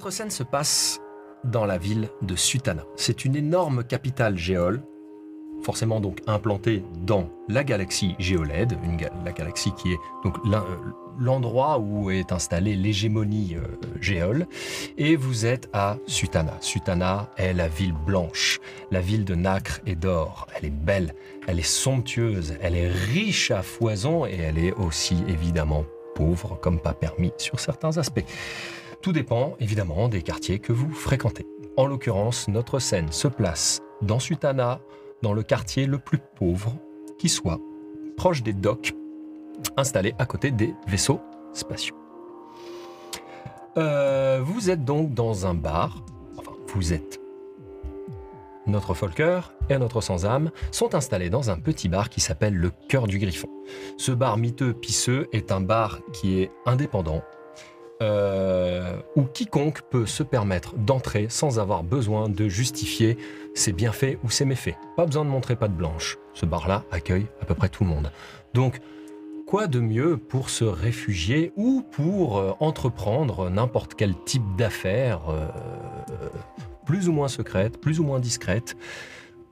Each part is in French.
Notre scène se passe dans la ville de Sutana. C'est une énorme capitale géole, forcément donc implantée dans la galaxie Géolède, la galaxie qui est donc l'endroit où est installée l'hégémonie géole. Et vous êtes à Sutana. Sutana est la ville blanche, la ville de nacre et d'or. Elle est belle, elle est somptueuse, elle est riche à foison et elle est aussi évidemment pauvre, comme pas permis sur certains aspects. Tout dépend évidemment des quartiers que vous fréquentez. En l'occurrence, notre scène se place dans Sutana, dans le quartier le plus pauvre qui soit, proche des docks, installés à côté des vaisseaux spatiaux. Vous êtes donc dans un bar, enfin vous êtes. Notre Folker et notre Sans-âme sont installés dans un petit bar qui s'appelle le Cœur du Griffon. Ce bar miteux pisseux est un bar qui est indépendant, où quiconque peut se permettre d'entrer sans avoir besoin de justifier ses bienfaits ou ses méfaits. Pas besoin de montrer patte blanche. Ce bar-là accueille à peu près tout le monde. Donc, quoi de mieux pour se réfugier ou pour entreprendre n'importe quel type d'affaires, plus ou moins secrète, plus ou moins discrète,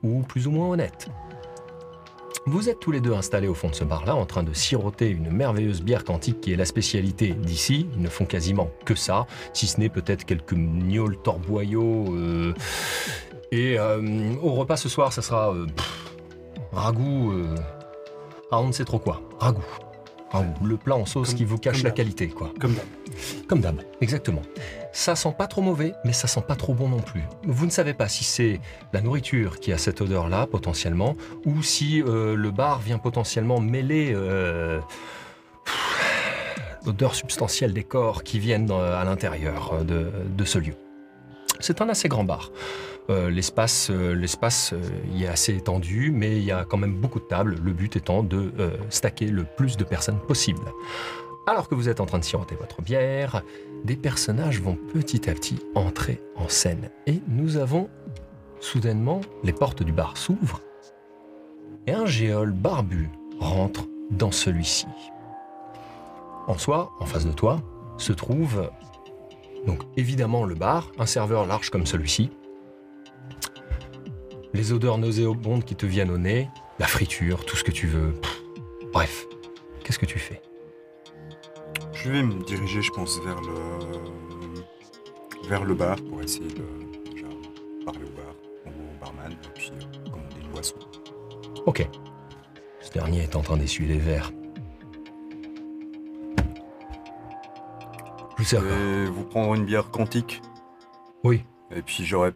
ou plus ou moins honnête. Vous êtes tous les deux installés au fond de ce bar-là, en train de siroter une merveilleuse bière quantique qui est la spécialité d'ici. Ils ne font quasiment que ça, si ce n'est peut-être quelques gnôles torboyaux. Au repas ce soir, ça sera ragoût. On ne sait trop quoi. Ragoût. Le plat en sauce qui vous cache la qualité, quoi. Comme d'hab. Comme d'hab, exactement. Ça sent pas trop mauvais, mais ça sent pas trop bon non plus. Vous ne savez pas si c'est la nourriture qui a cette odeur-là, potentiellement, ou si le bar vient potentiellement mêler l'odeur substantielle des corps qui viennent à l'intérieur de ce lieu. C'est un assez grand bar. L'espace y est assez étendu, mais il y a quand même beaucoup de tables, le but étant de stacker le plus de personnes possible. Alors que vous êtes en train de siroter votre bière, des personnages vont petit à petit entrer en scène. Et nous avons, soudainement, les portes du bar s'ouvrent et un géole barbu rentre dans celui-ci. En soi, en face de toi, se trouve donc évidemment le bar, un serveur large comme celui-ci, les odeurs nauséabondes qui te viennent au nez, la friture, tout ce que tu veux. Bref, qu'est-ce que tu fais ? Je vais me diriger, je pense, vers le bar pour essayer de déjà parler au barman, et puis commander une boisson. Ok. Ce dernier est en train d'essuyer les verres. Je Je vais vous prendre une bière quantique. Oui. Et puis j'aurais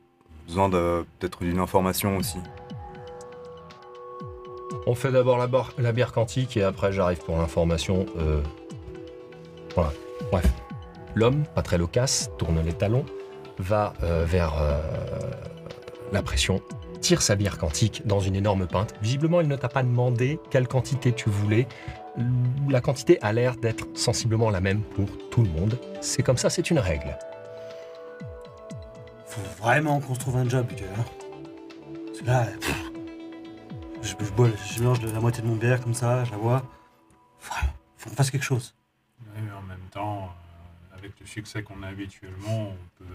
besoin peut-être d'une information aussi. On fait d'abord la bière quantique et après j'arrive pour l'information. Voilà. Bref. L'homme, pas très loquace, tourne les talons, va vers la pression, tire sa bière quantique dans une énorme pinte. Visiblement, il ne t'a pas demandé quelle quantité tu voulais. La quantité a l'air d'être sensiblement la même pour tout le monde. C'est comme ça, c'est une règle. Faut vraiment qu'on se trouve un job, tu vois. Parce que là, je mélange la moitié de mon bière comme ça, je la vois. Faut qu'on fasse quelque chose. Oui, mais en même temps, avec le succès qu'on a habituellement, on peut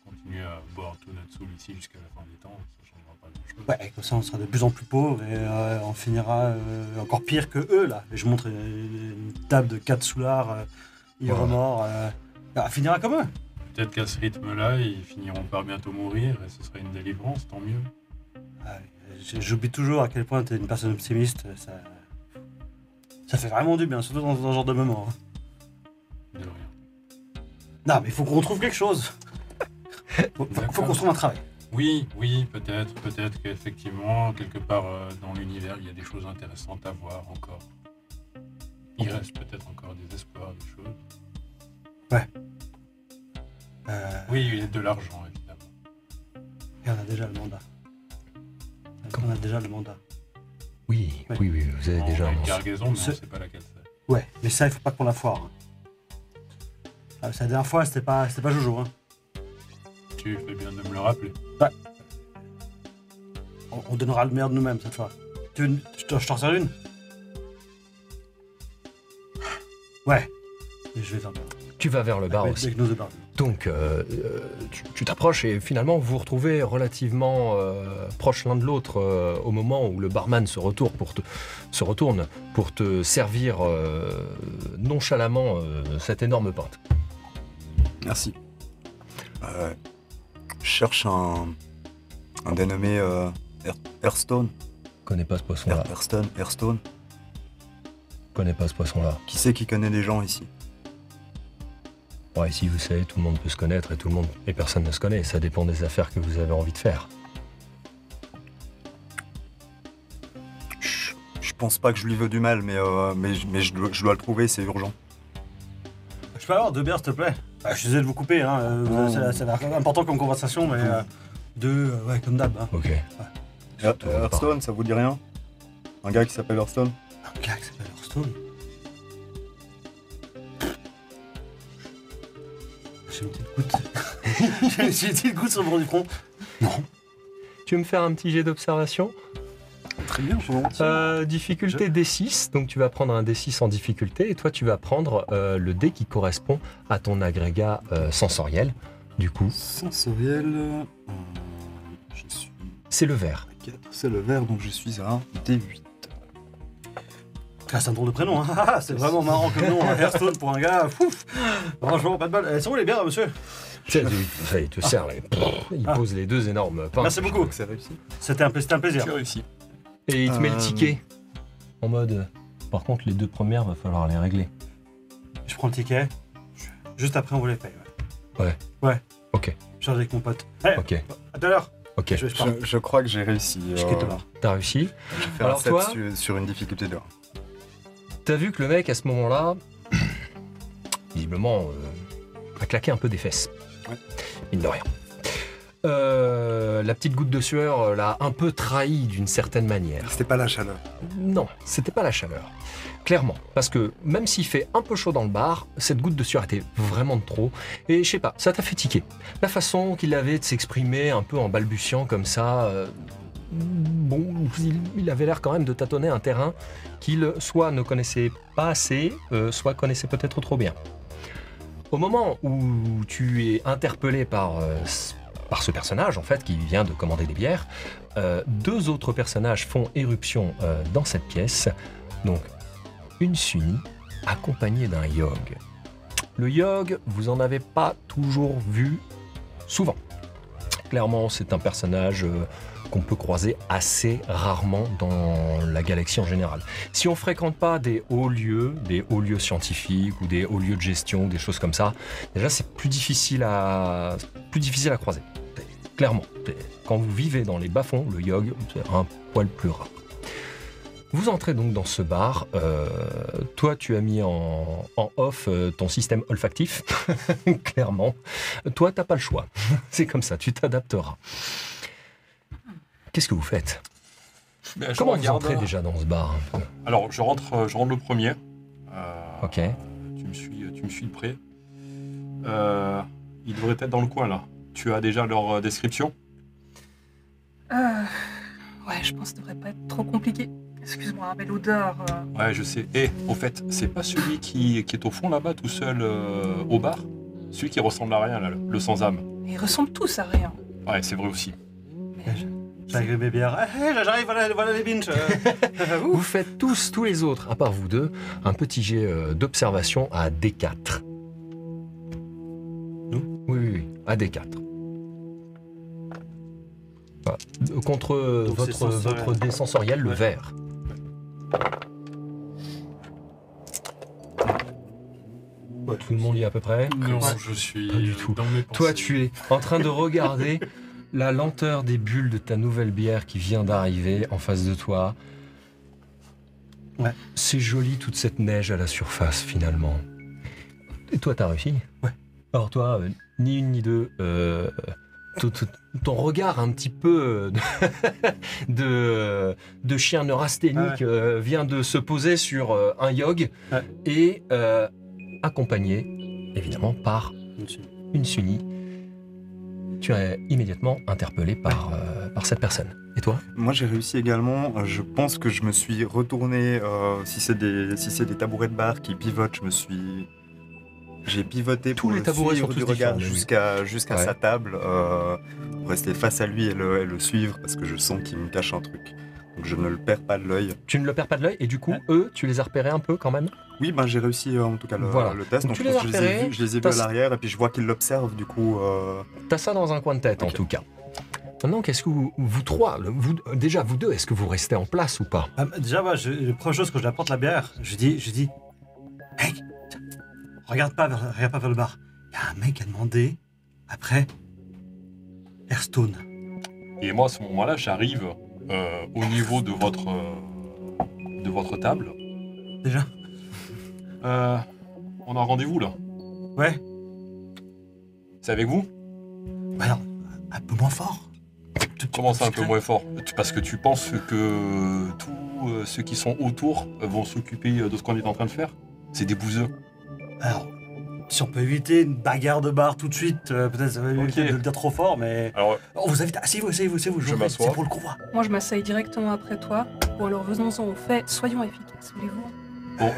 continuer à boire tout notre soul ici jusqu'à la fin des temps, ça changera pas grand-chose. Ouais, comme ça on sera de plus en plus pauvres et on finira encore pire que eux là. Et je montre une table de 4 soulards, ivres morts, on finira comme eux. Peut-être qu'à ce rythme-là, ils finiront par bientôt mourir et ce sera une délivrance, tant mieux. J'oublie toujours à quel point tu es une personne optimiste, ça fait vraiment du bien, surtout dans ce genre de moment. Hein. De rien. Non, mais il faut qu'on trouve quelque chose. faut qu'on trouve un travail. Oui, peut-être qu'effectivement, quelque part dans l'univers, il y a des choses intéressantes à voir encore. Il reste peut-être encore des espoirs, des choses. Ouais. Oui, il y a de l'argent, évidemment. Et on a déjà le mandat. On a déjà le mandat. Oui, Ouais. oui, vous avez déjà... Une cargaison, mais on ne sait pas laquelle c'est. Ouais, mais ça, il faut pas qu'on la foire. Hein. La dernière fois, c'était pas Jojo. Hein. Tu fais bien de me le rappeler. Ouais. On donnera le meilleur de nous-mêmes cette fois. Je t'en sers une. Ouais. Et je vais vers le bar. Tu vas vers le bar Avec aussi. nos deux bars. Donc, tu t'approches et finalement, vous vous retrouvez relativement proches l'un de l'autre au moment où le barman se retourne pour te servir nonchalamment cette énorme pinte. Merci. Je cherche un dénommé Hearthstone. Connais pas ce poisson-là. Hearthstone. Connais pas ce poisson-là. Qui c'est qui connaît des gens ici? Ouais, ici, vous savez, tout le monde peut se connaître et personne ne se connaît. Ça dépend des affaires que vous avez envie de faire. Je pense pas que je lui veux du mal, mais je dois le trouver, c'est urgent. Je peux avoir 2 bières, s'il te plaît? Je suis désolé de vous couper, hein. C'est important comme conversation, mais 2, ouais, comme d'hab. Hein. Ok. Hearthstone, ça vous dit rien? Un gars qui s'appelle Hearthstone? Un gars qui s'appelle Hearthstone? J'ai une petite goutte. J'ai une petite goutte sur le bord du front. Non. Tu veux me faire un petit jet d'observation? Très bien, volontiers. Difficulté D6, donc tu vas prendre un D6 en difficulté et toi tu vas prendre le dé qui correspond à ton agrégat sensoriel. Du coup, Sensoriel. Je suis c'est le vert. à 4, c'est le vert, donc je suis à D8. Ah, c'est un drôle de prénom, hein. C'est vraiment marrant comme nom, hein. Hearthstone pour un gars, fouf. Franchement, pas de balle. Elles sont où les bières, monsieur? Ça, il te sert, là. Il pose les 2 énormes pintes. Merci beaucoup. C'est réussi. C'était un plaisir. Tu as réussi. Et il te met le ticket. En mode, par contre, les 2 premières, va falloir les régler. Je prends le ticket. Juste après, on vous les paye. Ouais. Ok, Je charge avec mon pote. Hey, ok, à tout à l'heure. ok. Je pars. Je crois que j'ai réussi. Je quitte le bar. T'as réussi. Je vais faire Alors un 7 toi sur une difficulté de 1. T'as vu que le mec, à ce moment-là, visiblement, a claqué un peu des fesses. Ouais. Mine de rien. La petite goutte de sueur l'a un peu trahi d'une certaine manière. C'était pas la chaleur. Non, c'était pas la chaleur. Clairement. Parce que même s'il fait un peu chaud dans le bar, cette goutte de sueur était vraiment de trop. Et je sais pas, ça t'a fait tiquer. La façon qu'il avait de s'exprimer un peu en balbutiant comme ça... bon, il avait l'air quand même de tâtonner un terrain qu'il soit ne connaissait pas assez, soit connaissait peut-être trop bien. Au moment où tu es interpellé par ce personnage, en fait, qui vient de commander des bières, 2 autres personnages font éruption dans cette pièce. Donc, une Sunni accompagnée d'un Yogg. Le Yogg, vous en avez pas toujours vu souvent. Clairement, c'est un personnage qu'on peut croiser assez rarement dans la galaxie en général. Si on fréquente pas des hauts lieux scientifiques ou des hauts lieux de gestion, des choses comme ça, déjà c'est plus difficile à croiser. Clairement, quand vous vivez dans les bas-fonds, le Yogg, c'est un poil plus rare. Vous entrez donc dans ce bar. Toi, tu as mis en off ton système olfactif, clairement. Toi, t'as pas le choix. C'est comme ça, tu t'adapteras. Qu'est-ce que vous faites? Ben, je Comment vous regarde- entrez déjà dans ce bar un peu? Alors, je rentre le premier. Ok. Tu me suis de près. Ils devraient être dans le coin, là. Tu as déjà leur description? Ouais, je pense que ça devrait pas être trop compliqué. Excuse-moi, mais l'odeur... Ouais, je sais. Et, au fait, c'est pas celui qui est au fond, là-bas, tout seul, au bar? Celui qui ressemble à rien, là, le sans-âme. Ils ressemblent tous à rien. Ouais, c'est vrai aussi. Mais J'arrive mes bières. Hey, j'arrive, voilà les binges. Vous faites tous les autres, à part vous deux, un petit jet d'observation à D4. Nous? Oui, à D4. Voilà. Contre Donc c'est sensoriel. votre dé sensoriel, le Ouais. vert. Tout le monde y est à peu près? Non, Ouais. je suis Pas du tout. dans mes pensées. Toi, tu es en train de regarder la lenteur des bulles de ta nouvelle bière qui vient d'arriver en face de toi. Ouais. C'est joli toute cette neige à la surface finalement. Et toi, t'as réussi? Ouais. Alors toi, ni une ni deux, ton regard un petit peu de chien neurasthénique vient de se poser sur un Yogg Ouais. et accompagné évidemment par une Sunni. Tu es immédiatement interpellé par cette personne. Et toi? Moi j'ai réussi également. Je pense que je me suis retourné. Si c'est des tabourets de bar qui pivotent, je me suis J'ai pivoté Tous pour les le tabourets suivre sont du tous regard différents, jusqu'à Ouais. sa table, pour rester face à lui et le suivre, parce que je sens qu'il me cache un truc. Donc je ne le perds pas de l'œil. Tu ne le perds pas de l'œil et du coup, eux, tu les as repérés un peu quand même. Oui, ben j'ai réussi en tout cas Voilà. le test. Donc Donc tu je les pense as que je les ai repérés, vus, je les ai vus à t'as- l'arrière et puis je vois qu'il l'observe du coup. T'as ça dans un coin de tête en Ok. tout cas. Maintenant, qu'est-ce que vous trois, déjà vous deux, est-ce que vous restez en place ou pas? Déjà, moi, la première chose quand je lui apporte la bière, je dis, mec, tiens, regarde pas vers le bar. Il y a un mec qui a demandé, après, Hearthstone. Et moi, à ce moment-là, j'arrive au niveau de votre table. Déjà? On a un rendez-vous là. Ouais. C'est avec vous? Bah alors, un peu moins fort. Comment ça un peu Discret. moins fort? Parce que tu penses que tous ceux qui sont autour vont s'occuper de ce qu'on est en train de faire? C'est des bouseux. Alors, si on peut éviter une bagarre de bar tout de suite, peut-être ça va éviter de le dire trop fort, mais... Alors, On vous invite, asseyez-vous, Je vous en prie, m'assois. c'est pour le convoi. Moi, je m'asseye directement après toi. Bon, alors venons-en au fait. Soyons efficaces, voulez-vous? bon,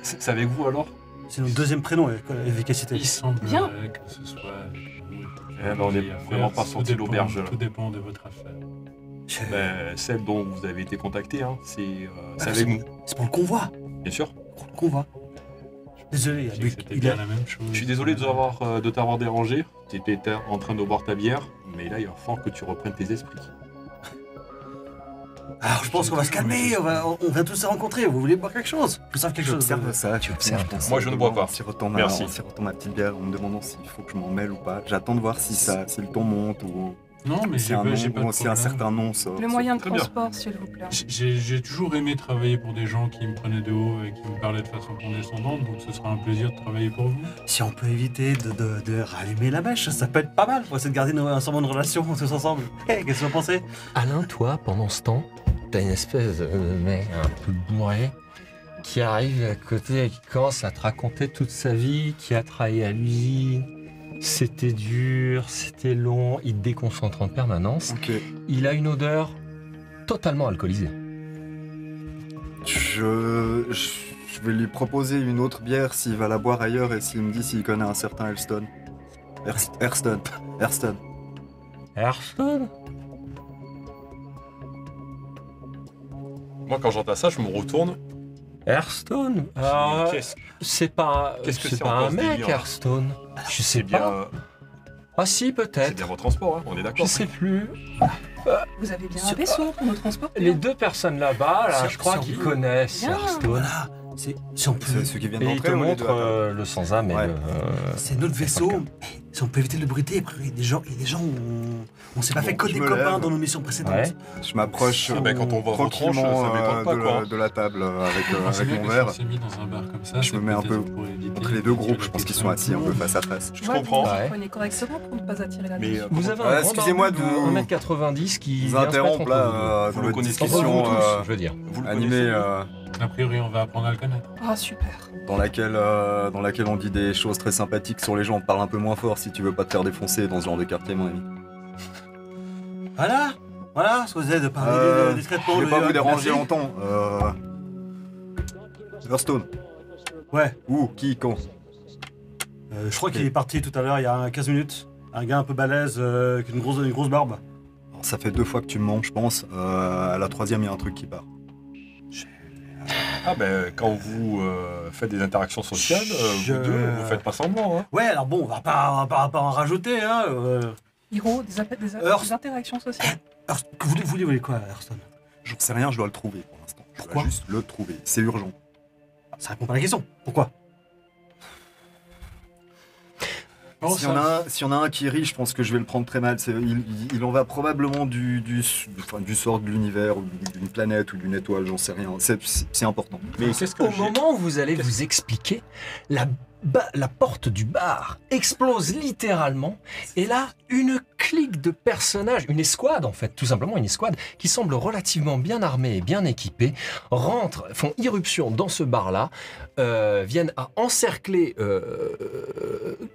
c'est avec vous alors? C'est notre deuxième prénom, efficacité. Il semblerait Bien. que ce soit avec vous. Eh ben, on n'est vraiment pas sorti de l'auberge, là. Tout dépend de votre affaire. Celle dont vous avez été contacté, hein, c'est Ah, avec nous. C'est pour le convoi, Bien sûr. pour le convoi. Désolé, Je sais que c'était bien la même chose. Je suis désolé de t'avoir dérangé. Tu étais en train de boire ta bière, mais là, il va falloir que tu reprennes tes esprits. Alors je pense qu'on va se calmer, on vient tous se rencontrer, vous voulez boire quelque chose? Vous savez quelque chose? J'observe ça, Tu observes. Moi, je ne bois pas. En sirotant Merci. ma petite bière en me demandant s'il faut que je m'en mêle ou pas. J'attends de voir si le ton monte ou Non, mais si j'ai un pas, j'ai nom pas ou de si un problème. certain nom sort. Le moyen de très bien. transport, s'il vous plaît. J'ai toujours aimé travailler pour des gens qui me prenaient de haut et qui me parlaient de façon condescendante, donc ce sera un plaisir de travailler pour vous. Si on peut éviter de rallumer la mèche, ça peut être pas mal pour essayer de garder ensemble une relation tous ensemble. Qu'est-ce que vous en pensez? Alain, toi, pendant ce temps, t'as une espèce de mec un peu bourré qui arrive à côté et qui commence à te raconter toute sa vie, qui a travaillé à l'usine. C'était dur, c'était long, il te déconcentre en permanence. Ok. Il a une odeur totalement alcoolisée. Je vais lui proposer une autre bière s'il va la boire ailleurs et s'il me dit s'il connaît un certain Hearthstone. Hearthstone. Hearthstone? Moi, quand j'entends ça, je me retourne. Hearthstone? Alors, Qu'est-ce c'est pas, qu'est-ce que c'est c'est pas encore un ce mec, délire Hearthstone. Je sais C'est bien, pas. Ah si, c'est peut-être. bien votre transport, hein, on est Je d'accord. sais plus. Vous avez bien C'est- un vaisseau pour nous transporter. Les deux personnes là-bas, là, Si- je crois si on qu'ils peut- connaissent Bien. Hearthstone. Voilà, si on peut... C'est ceux qui viennent Et il te d'entrer ou les montre deux à table le sans-âme et Ouais. le... C'est notre vaisseau. Si on peut éviter de le bruiter, après, il y a des gens, on s'est pas Bon, fait que je des me copains lève. dans nos missions précédentes. Ouais. Je m'approche Ah ben, quand on voit vos tronches, tranquillement ça m'étonne pas, quoi. de la table avec C'est avec bien mon que si verre. on s'est mis dans un bar comme ça, Je c'est me mets un peut-être peu pour éviter Entre les deux de groupes, je pense qu'ils sont assis un peu face à face. Je comprends. Vous Ouais. prenez correctement pour ne pas attirer la Mais Vous avez un Ouais, grand excusez-moi barbu de vous- 1m90 qui Vous vient se mettre interrompre entre là Vous dans le votre connaissez vous. Entre vous discussion tous, je veux dire. Vous le animée connaissez, A priori, on va apprendre à le connaître. Ah, super. dans laquelle on dit des choses très sympathiques sur les gens. On parle un peu moins fort si tu veux pas te faire défoncer dans ce genre de quartier, mon ami. Voilà, ce que vous avez de parler discrètement. Je vais de- pas vous de- déranger merci. longtemps. Hearthstone. Ouais, Où? Qui? Quand? je crois qu'il est parti tout à l'heure, il y a 15 minutes. Un gars un peu balèze, avec une grosse barbe. Alors, ça fait 2 fois que tu me mens, je pense. À la 3e, il y a un truc qui part. Ah ben, quand vous faites des interactions sociales, Je- vous deux, vous faites pas semblant, hein. Ouais, alors bon, on va pas en rajouter, hein. Hiro, des Hearth- des interactions sociales. Vous voulez quoi, Hearthstone? J'en sais rien, je dois le trouver pour l'instant. Je dois Pourquoi juste le trouver. C'est urgent. Ça répond pas à la question. Pourquoi? Oh, S'il y en a un qui rit, je pense que je vais le prendre très mal. Il en va probablement du sort de l'univers, ou d'une planète, ou d'une étoile, j'en sais rien. C'est important. Mais qu'est-ce que Au j'ai moment où vous allez vous expliquer, la porte du bar explose littéralement, et là, une clique de personnages, une escouade en fait, tout simplement une escouade, qui semble relativement bien armée et bien équipée, font irruption dans ce bar-là, viennent à encercler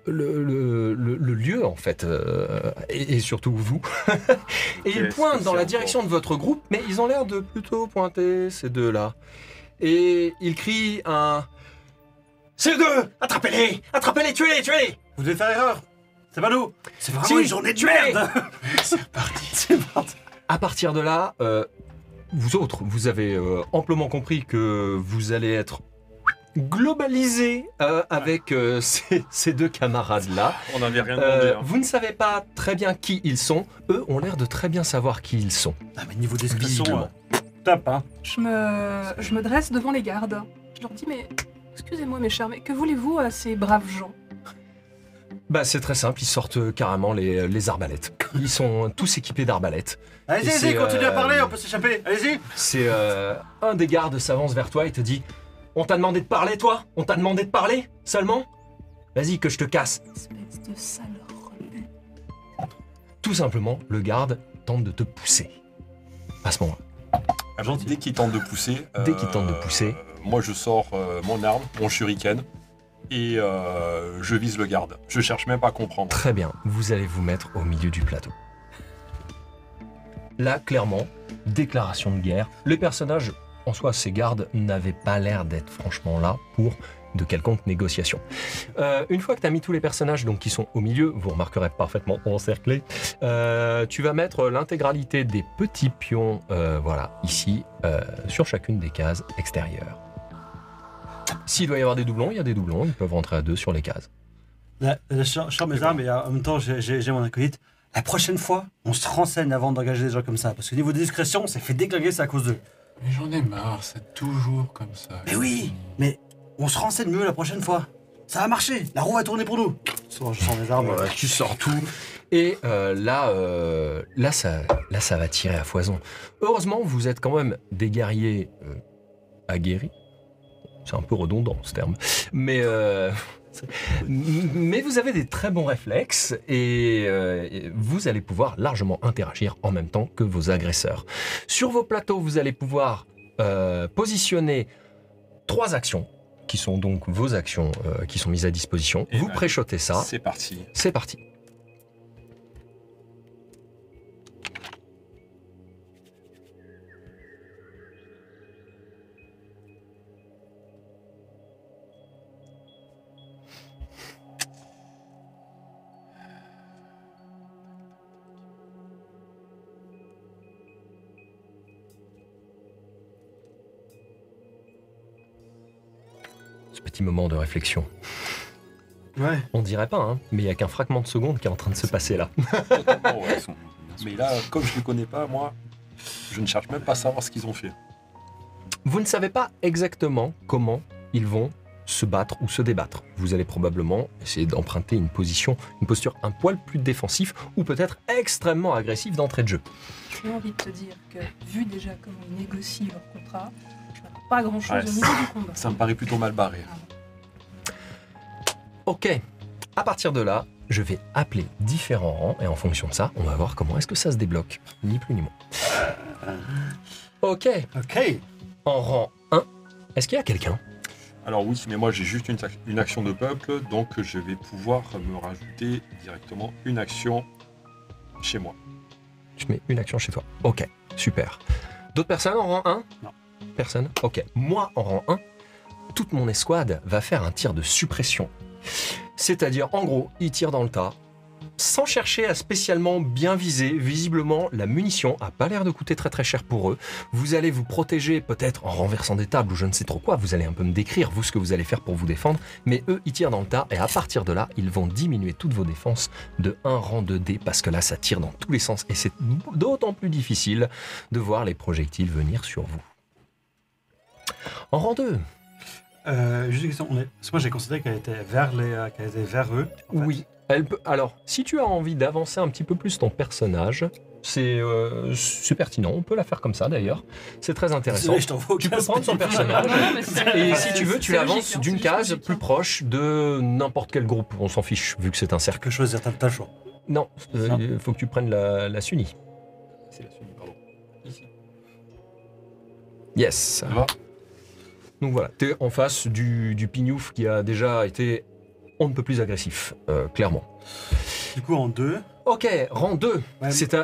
le lieu en fait, et surtout vous, et ils pointent dans la direction de votre groupe, mais ils ont l'air de plutôt pointer ces deux-là. Et ils crient un... C'est eux deux! Attrapez-les! Attrapez-les, tuez-les! Vous devez faire erreur. C'est pas nous. C'est vraiment Si, une journée de mais- merde. C'est reparti. C'est parti. À partir de là, vous autres, vous avez amplement compris que vous allez être globalisés avec ces deux camarades-là. On n'avait rien demandé. Hein. Vous ne savez pas très bien qui ils sont. Eux ont l'air de très bien savoir qui ils sont. Ah, mais niveau discrétion, Visiblement. top, hein. Je me dresse devant les gardes. Je leur dis, mais excusez-moi mes chers, mais que voulez-vous à ces braves gens? Bah, c'est très simple, ils sortent carrément les arbalètes. Ils sont tous équipés d'arbalètes. Allez-y, Et allez-y, c'est, continuez à parler, on peut s'échapper. Allez-y. C'est un des gardes s'avance vers toi et te dit: on t'a demandé de parler, toi? On t'a demandé de parler seulement? Vas-y, que je te casse. Espèce de sale rebut. Tout simplement, le garde tente de te pousser. À ce moment-là. Gentil. Dès qu'il tente de pousser, Dès qu'il tente de pousser. moi je sors mon arme, mon shuriken, et je vise le garde. Je cherche même pas à comprendre. Très bien, vous allez vous mettre au milieu du plateau. Là, clairement, déclaration de guerre. Les personnages, en soi, ces gardes, n'avaient pas l'air d'être franchement là pour de quelconque négociation. Une fois que tu as mis tous les personnages donc, qui sont au milieu, vous remarquerez parfaitement encerclés, tu vas mettre l'intégralité des petits pions, voilà, ici, sur chacune des cases extérieures. S'il doit y avoir des doublons, il y a des doublons, ils peuvent rentrer à deux sur les cases. Là, je sors mes armes et en même temps, j'ai mon acolyte. La prochaine fois, on se renseigne avant d'engager des gens comme ça. Parce que niveau discrétion, on s'est fait déglinguer, c'est à cause d'eux. Mais j'en ai marre, c'est toujours comme ça. Mais oui, mais on se renseigne mieux la prochaine fois. Ça va marcher, la roue va tourner pour nous. Je sors mes armes. Voilà, tu sors tout. Et là, ça va tirer à foison. Heureusement, vous êtes quand même des guerriers aguerris. C'est un peu redondant ce terme. Mais vous avez des très bons réflexes et vous allez pouvoir largement interagir en même temps que vos agresseurs. Sur vos plateaux, vous allez pouvoir positionner 3 actions qui sont donc vos actions qui sont mises à disposition. Et Vous ben, préchotez ça. C'est parti. C'est parti. Ce petit moment de réflexion. Ouais. On dirait pas, hein, mais il n'y a qu'un fragment de seconde qui est en train de se passer là. Totalement, ouais. Mais là, comme je ne les connais pas, moi, je ne cherche même pas à savoir ce qu'ils ont fait. Vous ne savez pas exactement comment ils vont se battre ou se débattre. Vous allez probablement essayer d'emprunter une posture un poil plus défensif ou peut-être extrêmement agressif d'entrée de jeu. J'ai envie de te dire que, vu déjà comment ils négocient leur contrat, je m'attends pas à grand-chose Ouais, au niveau du combat. Ça me paraît plutôt mal barré. Ok, à partir de là, je vais appeler différents rangs et en fonction de ça, on va voir comment est-ce que ça se débloque. Ni plus ni moins. Ok, Ok. en rang 1, est-ce qu'il y a quelqu'un? Alors oui, mais moi j'ai juste une action de peuple, donc je vais pouvoir me rajouter directement une action chez moi. Je mets une action chez toi. Ok, super. D'autres personnes en rang 1? Non. Personne? Ok. Moi, en rang 1, toute mon escouade va faire un tir de suppression. C'est-à-dire, en gros, ils tirent dans le tas, sans chercher à spécialement bien viser. Visiblement, la munition a pas l'air de coûter très très cher pour eux. Vous allez vous protéger peut-être en renversant des tables ou je ne sais trop quoi. Vous allez un peu me décrire, vous, ce que vous allez faire pour vous défendre. Mais eux, ils tirent dans le tas et à partir de là, ils vont diminuer toutes vos défenses de 1 rang de dés parce que là, ça tire dans tous les sens et c'est d'autant plus difficile de voir les projectiles venir sur vous. En rang 2, Juste une question. Parce que moi, j'ai considéré qu'elle était vers eux. en fait. oui. Elle peut... Alors, si tu as envie d'avancer un petit peu plus ton personnage, c'est pertinent. On peut la faire comme ça d'ailleurs. C'est très intéressant. Désolé, je t'envoie au Tu peux casse, prendre son mais- personnage. Non, mais c'est- Et si tu veux, tu c'est avances logique, hein, d'une c'est case logique, plus hein. proche de n'importe quel groupe. On s'en fiche, vu que c'est un cercle. Quelque chose, t'as le choix. Non, Ça. il faut que tu prennes la Sunny. C'est la suite, pardon. Ici. Yes. Ça va. Donc voilà, t'es en face du pignouf qui a déjà été on ne peut plus agressif, clairement. Du coup, en 2. Ok, rang 2. Ouais. C'est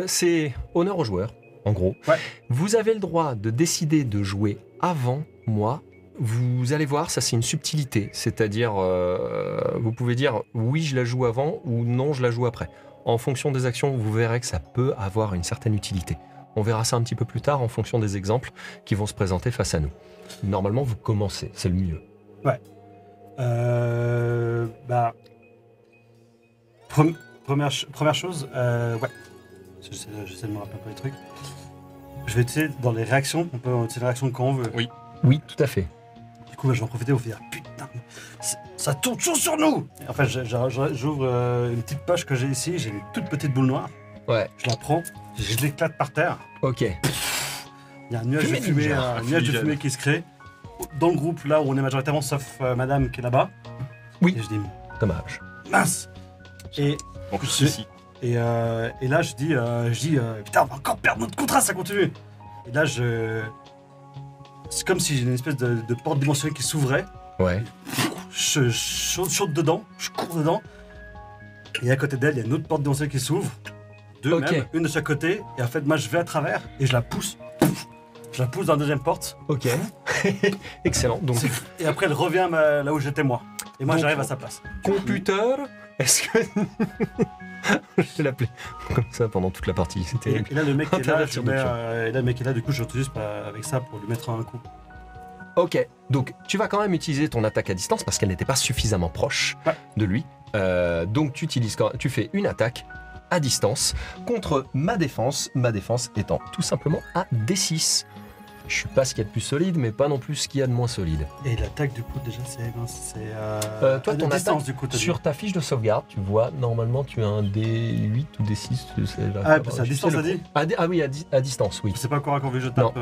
c'est honneur aux joueurs, en gros. Ouais. Vous avez le droit de décider de jouer avant moi vous allez voir, ça c'est une subtilité. C'est-à-dire, vous pouvez dire oui, je la joue avant ou non, je la joue après. En fonction des actions, vous verrez que ça peut avoir une certaine utilité. On verra ça un petit peu plus tard en fonction des exemples qui vont se présenter face à nous. Normalement, vous commencez, c'est le mieux. Première chose, ouais. J'essaie de me rappeler un peu les trucs. Je vais utiliser dans les réactions, on peut utiliser les réactions quand on veut. Oui, tout à fait. Du coup, je vais en profiter pour dire putain, ça tourne toujours sur nous. Et en fait, j'ouvre une petite poche que j'ai ici, j'ai une toute petite boule noire. Ouais. Je la prends, je l'éclate par terre. Ok. Il y a un nuage de fumée, qui se crée. Dans le groupe, là où on est majoritairement, sauf madame qui est là-bas. Oui. Et je dis Dommage. mince. Et Donc ici. Et là, je dis, putain, on va encore perdre notre contrat, ça continue. Et là, c'est comme si j'ai une espèce de porte dimensionnelle qui s'ouvrait. Ouais. Je saute dedans, je cours dedans. Et à côté d'elle, il y a une autre porte dimensionnelle qui s'ouvre. Deux Ok. même, une de chaque côté. Et en fait, moi, je vais à travers et je la pousse. Je la pousse dans la deuxième porte. Ok. Excellent. Donc, Et après, elle revient là où j'étais moi. Et moi, Donc, j'arrive à sa place. computer, est-ce que... je vais l'appeler comme ça pendant toute la partie. C'était... Et là, le mec est là, Intervertir et d'options. là, le mec est là, du coup, je l'utilise avec ça pour lui mettre un coup. Ok, donc tu vas quand même utiliser ton attaque à distance parce qu'elle n'était pas suffisamment proche Ouais. de lui. Donc tu fais une attaque à distance contre ma défense étant tout simplement à D6. Je suis pas ce qu'il y a de plus solide, mais pas non plus ce qu'il y a de moins solide. Et l'attaque, du coup, déjà, c'est Toi, à ton distance, attaque, du coup, t'as dit. sur ta fiche de sauvegarde, tu vois, normalement tu as un D8 ou D6. C'est là, Ah, c'est à distance, le- t'as dit Ah oui, à distance, oui. C'est pas encore vu que je tape.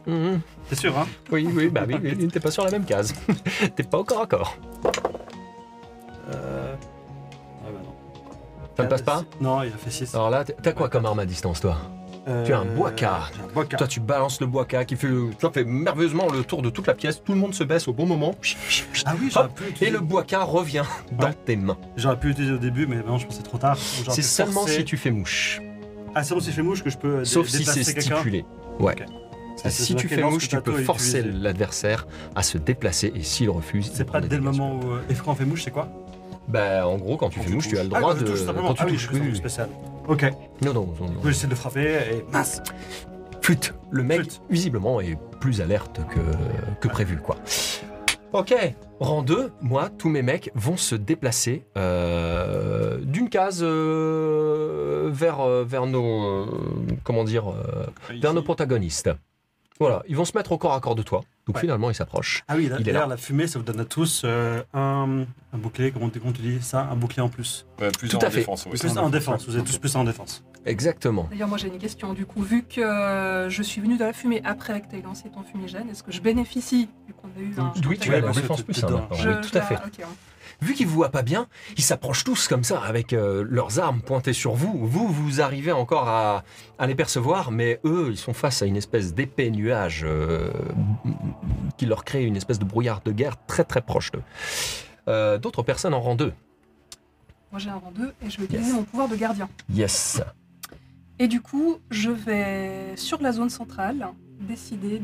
Mhm. T'es sûr, hein Oui, bah oui, t'es pas sur la même case. T'es pas au corps à corps. Ah bah non. Ça ne passe pas? Non, il a fait 6. Alors là, t'as quoi comme arme à distance, toi? Tu as un bois-car. J'ai un bois-car. Toi, tu balances le bois-car qui fait merveilleusement le tour de toute la pièce. Tout le monde se baisse au bon moment. Ah oui, Hop, et le bois-car revient dans tes mains. J'aurais pu l'utiliser au début, mais maintenant je pense que c'est trop tard. Ou j'aurais C'est pu seulement forcer- si tu fais mouche. Ah, c'est seulement si je fais mouche que je peux Sauf si c'est déplacer quelqu'un. stipulé. Ouais. Ok. Si tu fais mouche, tu peux forcer l'adversaire à se déplacer et s'il refuse, C'est il prend pas des dès le dégâts. moment où. Et quand on fait mouche, c'est quoi? Bah, en gros, quand tu fais mouche, tu as le Ah, droit quand je de. touche, simplement. Quand tu Ah oui, touches, je fais un oui, truc oui. spécial. Ok. Non. Oui, j'essaie de frapper et mince. Flûte. Le mec, Flûte. visiblement, est plus alerte que prévu, quoi. Ok, rang 2, moi, tous mes mecs vont se déplacer d'une case vers nos... comment dire vers nos protagonistes. Voilà, ils vont se mettre au corps à corps de toi. Donc Ouais. finalement, ils s'approchent. Ah oui, Il est d'ailleurs, là. la fumée, ça vous donne à tous un bouclier, comment tu dis ça? Un bouclier en plus. Plus Tout en à fait. défense. oui. Plus un en défense, vous êtes tous plus un en défense. Exactement. D'ailleurs, moi j'ai une question. Du coup, vu que je suis venue de la fumée après que tu aies lancé ton fumigène, est-ce que je bénéficie, vu qu'on a eu un. Oui, tu Ouais, as la parce que défense t'es plus dedans. maintenant. Oui, tout à fait. Ok, hein. Vu qu'ils vous voient pas bien, ils s'approchent tous comme ça avec leurs armes pointées sur vous. Vous arrivez encore à les percevoir, mais eux, ils sont face à une espèce d'épais nuage qui leur crée une espèce de brouillard de guerre très très proche d'eux. D'autres personnes en rang 2. Moi j'ai un rang 2 et je vais utiliser Yes. mon pouvoir de gardien. Yes. Et du coup, je vais sur la zone centrale décider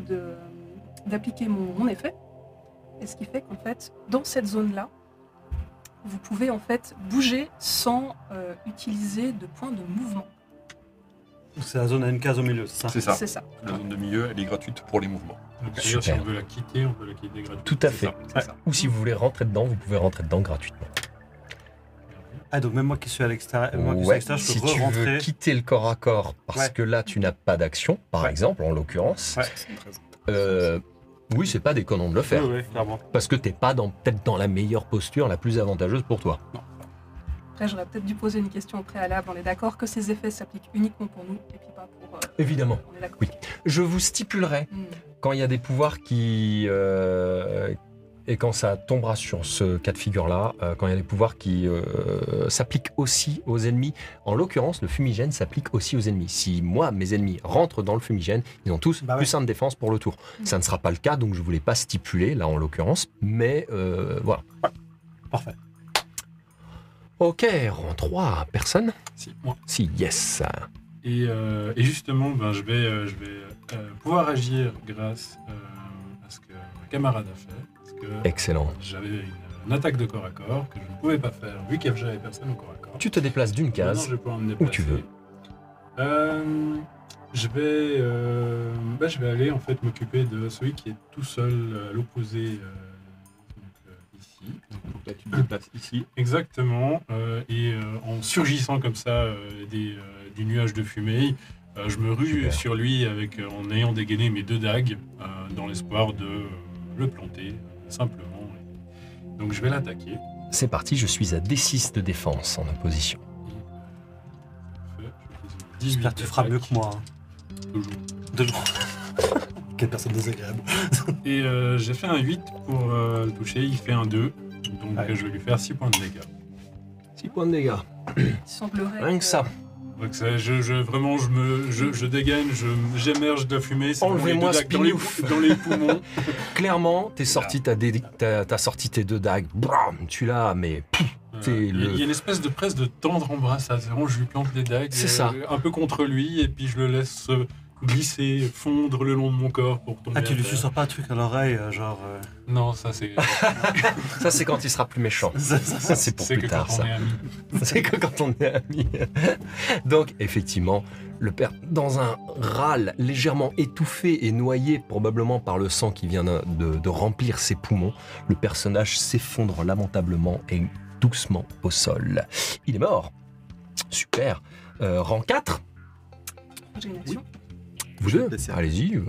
d'appliquer mon effet. Et ce qui fait qu'en fait, dans cette zone-là, vous pouvez en fait bouger sans utiliser de points de mouvement. C'est la zone à une case au milieu, c'est ça? C'est ça. C'est ça. La zone de milieu, elle est gratuite pour les mouvements. Donc, d'ailleurs, si Super. on veut la quitter, on peut la quitter gratuitement. Tout à C'est fait. ça. C'est ça. Ou si vous voulez rentrer dedans, vous pouvez rentrer dedans gratuitement. Ah, donc même moi qui suis à l'extérieur, Ouais, je si peux tu veux re-rentrer. quitter le corps à corps parce Ouais. que là tu n'as pas d'action, par Ouais. exemple, en l'occurrence, Ouais. Oui, c'est pas déconnant de le faire. Oui, clairement. Parce que t'es pas peut-être dans la meilleure posture, la plus avantageuse pour toi. Après, j'aurais peut-être dû poser une question au préalable. On est d'accord que ces effets s'appliquent uniquement pour nous et puis pas pour. Évidemment. On est d'accord. Oui. Je vous stipulerai, Hmm. quand il y a des pouvoirs qui... et quand ça tombera sur ce cas de figure-là, quand il y a des pouvoirs qui s'appliquent aussi aux ennemis, en l'occurrence, le fumigène s'applique aussi aux ennemis. Si moi, mes ennemis rentrent dans le fumigène, ils ont tous Bah ouais. plus 1 de défense pour le tour. Ça ne sera pas le cas, donc je ne voulais pas stipuler, là en l'occurrence, mais voilà. Parfait. Ok, rang 3, personne? Si, moi. Si, yes. Et justement, ben, je vais pouvoir agir grâce à ce que camarade a fait. Parce que Excellent. j'avais une attaque de corps à corps que je ne pouvais pas faire vu que j'avais personne au corps à corps. Tu te déplaces d'une Maintenant, case. je vais pouvoir me où déplacer. tu veux. Je vais aller en fait m'occuper de celui qui est tout seul à l'opposé ici. Donc là, tu te déplaces ici. Exactement. En surgissant comme ça du nuage de fumée, je me rue Super. sur lui en ayant dégainé mes 2 dagues dans l'espoir de le planter simplement. Donc je vais l'attaquer. C'est parti, je suis à D6 de défense en opposition. J'espère que tu feras mieux que moi. Hein. Toujours. Toujours. Quelle personne désagréable. Et j'ai fait un 8 pour le toucher, il fait un 2. Donc Ouais. je vais lui faire 6 points de dégâts. 6 points de dégâts. Il semblerait Rien que ça. Donc ça, je dégaine, j'émerge de la fumée. c'est Enlevez-moi vraiment les 2 dagues Spinouf. dans les poumons. Clairement, t'as sorti tes 2 dagues. Bram, tu l'as, mais C'est Il y a une espèce de presse de tendre embrassade. C'est vraiment, je lui plante les dagues C'est ça. un peu contre lui et puis je le laisse glisser, fondre le long de mon corps pour tomber. Ah, tu à lui terre. susurres pas un truc à l'oreille, genre. Non, ça c'est. ça, c'est quand il sera plus méchant. Ça, c'est pour c'est plus que tard, quand ça. on est amis. C'est que quand on est amis. Donc, effectivement, le père, dans un râle légèrement étouffé et noyé probablement par le sang qui vient de remplir ses poumons, le personnage s'effondre lamentablement et doucement au sol. Il est mort. Super. Rang 4, J'ai une action. vous Je deux, vais essayer. allez-y. Qu'est-ce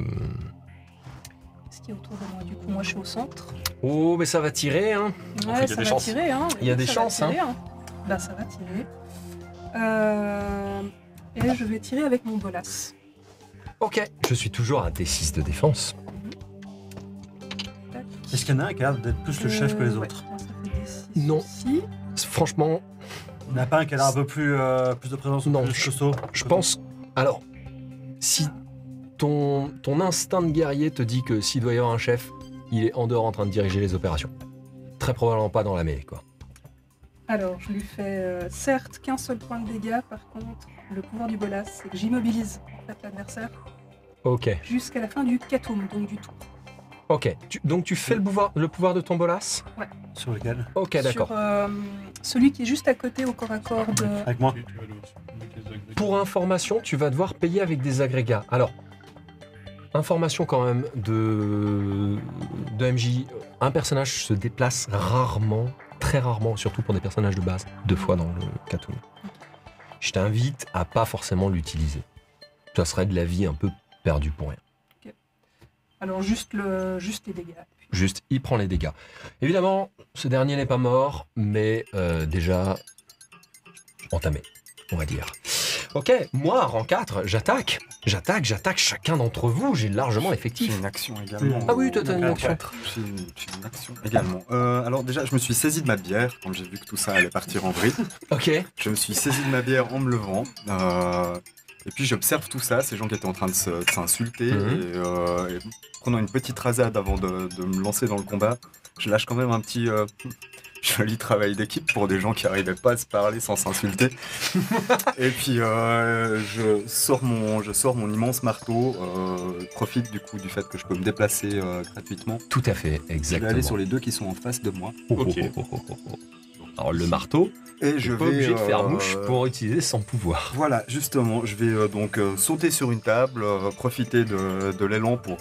qu'il y a autour de moi? Du coup, moi, je suis au centre. Oh, mais ça va tirer, hein. Ouais, il y a ça des va chances. tirer, hein. Il y a des Ça va chances, tirer, hein. Bah, ça va tirer. Et je vais tirer avec mon bolas. Ok, je suis toujours à D6 de défense. Tac. Est-ce qu'il y en a un qui a l'air d'être plus le chef que les Ouais, autres? moi, ça fait des six Non. aussi. Franchement, Il n'y en a pas un qui a l'air un peu plus, plus de présence Non, plus costaud? je pense... Alors, si ton instinct de guerrier te dit que s'il doit y avoir un chef, il est en dehors en train de diriger les opérations. Très probablement pas dans la mêlée, quoi. Alors, je lui fais certes qu'un seul point de dégâts. Par contre, le pouvoir du bolas, c'est que j'immobilise en fait, l'adversaire Ok, jusqu'à la fin du katoum, donc du tour. ok. Donc tu fais le pouvoir de ton bolas? Sur lequel? Ok, d'accord. Sur celui qui est juste à côté au corps à corps de... Avec moi? Tu vas le reçu avec les agrégats. Pour information, tu vas devoir payer avec des agrégats. Alors, information quand même de MJ, un personnage se déplace rarement, très rarement, surtout pour des personnages de base, 2 fois dans le Katoon. Je t'invite à pas forcément l'utiliser. Ça serait de la vie un peu perdue pour rien. Alors, juste les dégâts. Juste, il prend les dégâts. Évidemment, ce dernier n'est pas mort, mais déjà entamé, on va dire. Ok, moi, rang 4, j'attaque. J'attaque chacun d'entre vous, j'ai largement J'ai l'effectif. une action également. Ah oui, toi, t'as une action. J'ai une action également. Alors déjà, je me suis saisi de ma bière quand j'ai vu que tout ça allait partir en vrille. Ok, Je me suis saisi de ma bière en me levant. Et puis j'observe tout ça, ces gens qui étaient en train de s'insulter. Et prenant une petite rasade avant de me lancer dans le combat, je lâche quand même un petit joli travail d'équipe pour des gens qui n'arrivaient pas à se parler sans s'insulter. Et puis je sors mon immense marteau, profite du coup du fait que je peux me déplacer gratuitement. tout à fait, Je vais exactement. aller sur les deux qui sont en face de moi. Ok. Alors le marteau, Et je je suis pas vais obligé de faire mouche pour utiliser son pouvoir. Voilà, justement, je vais donc sauter sur une table, profiter de l'élan pour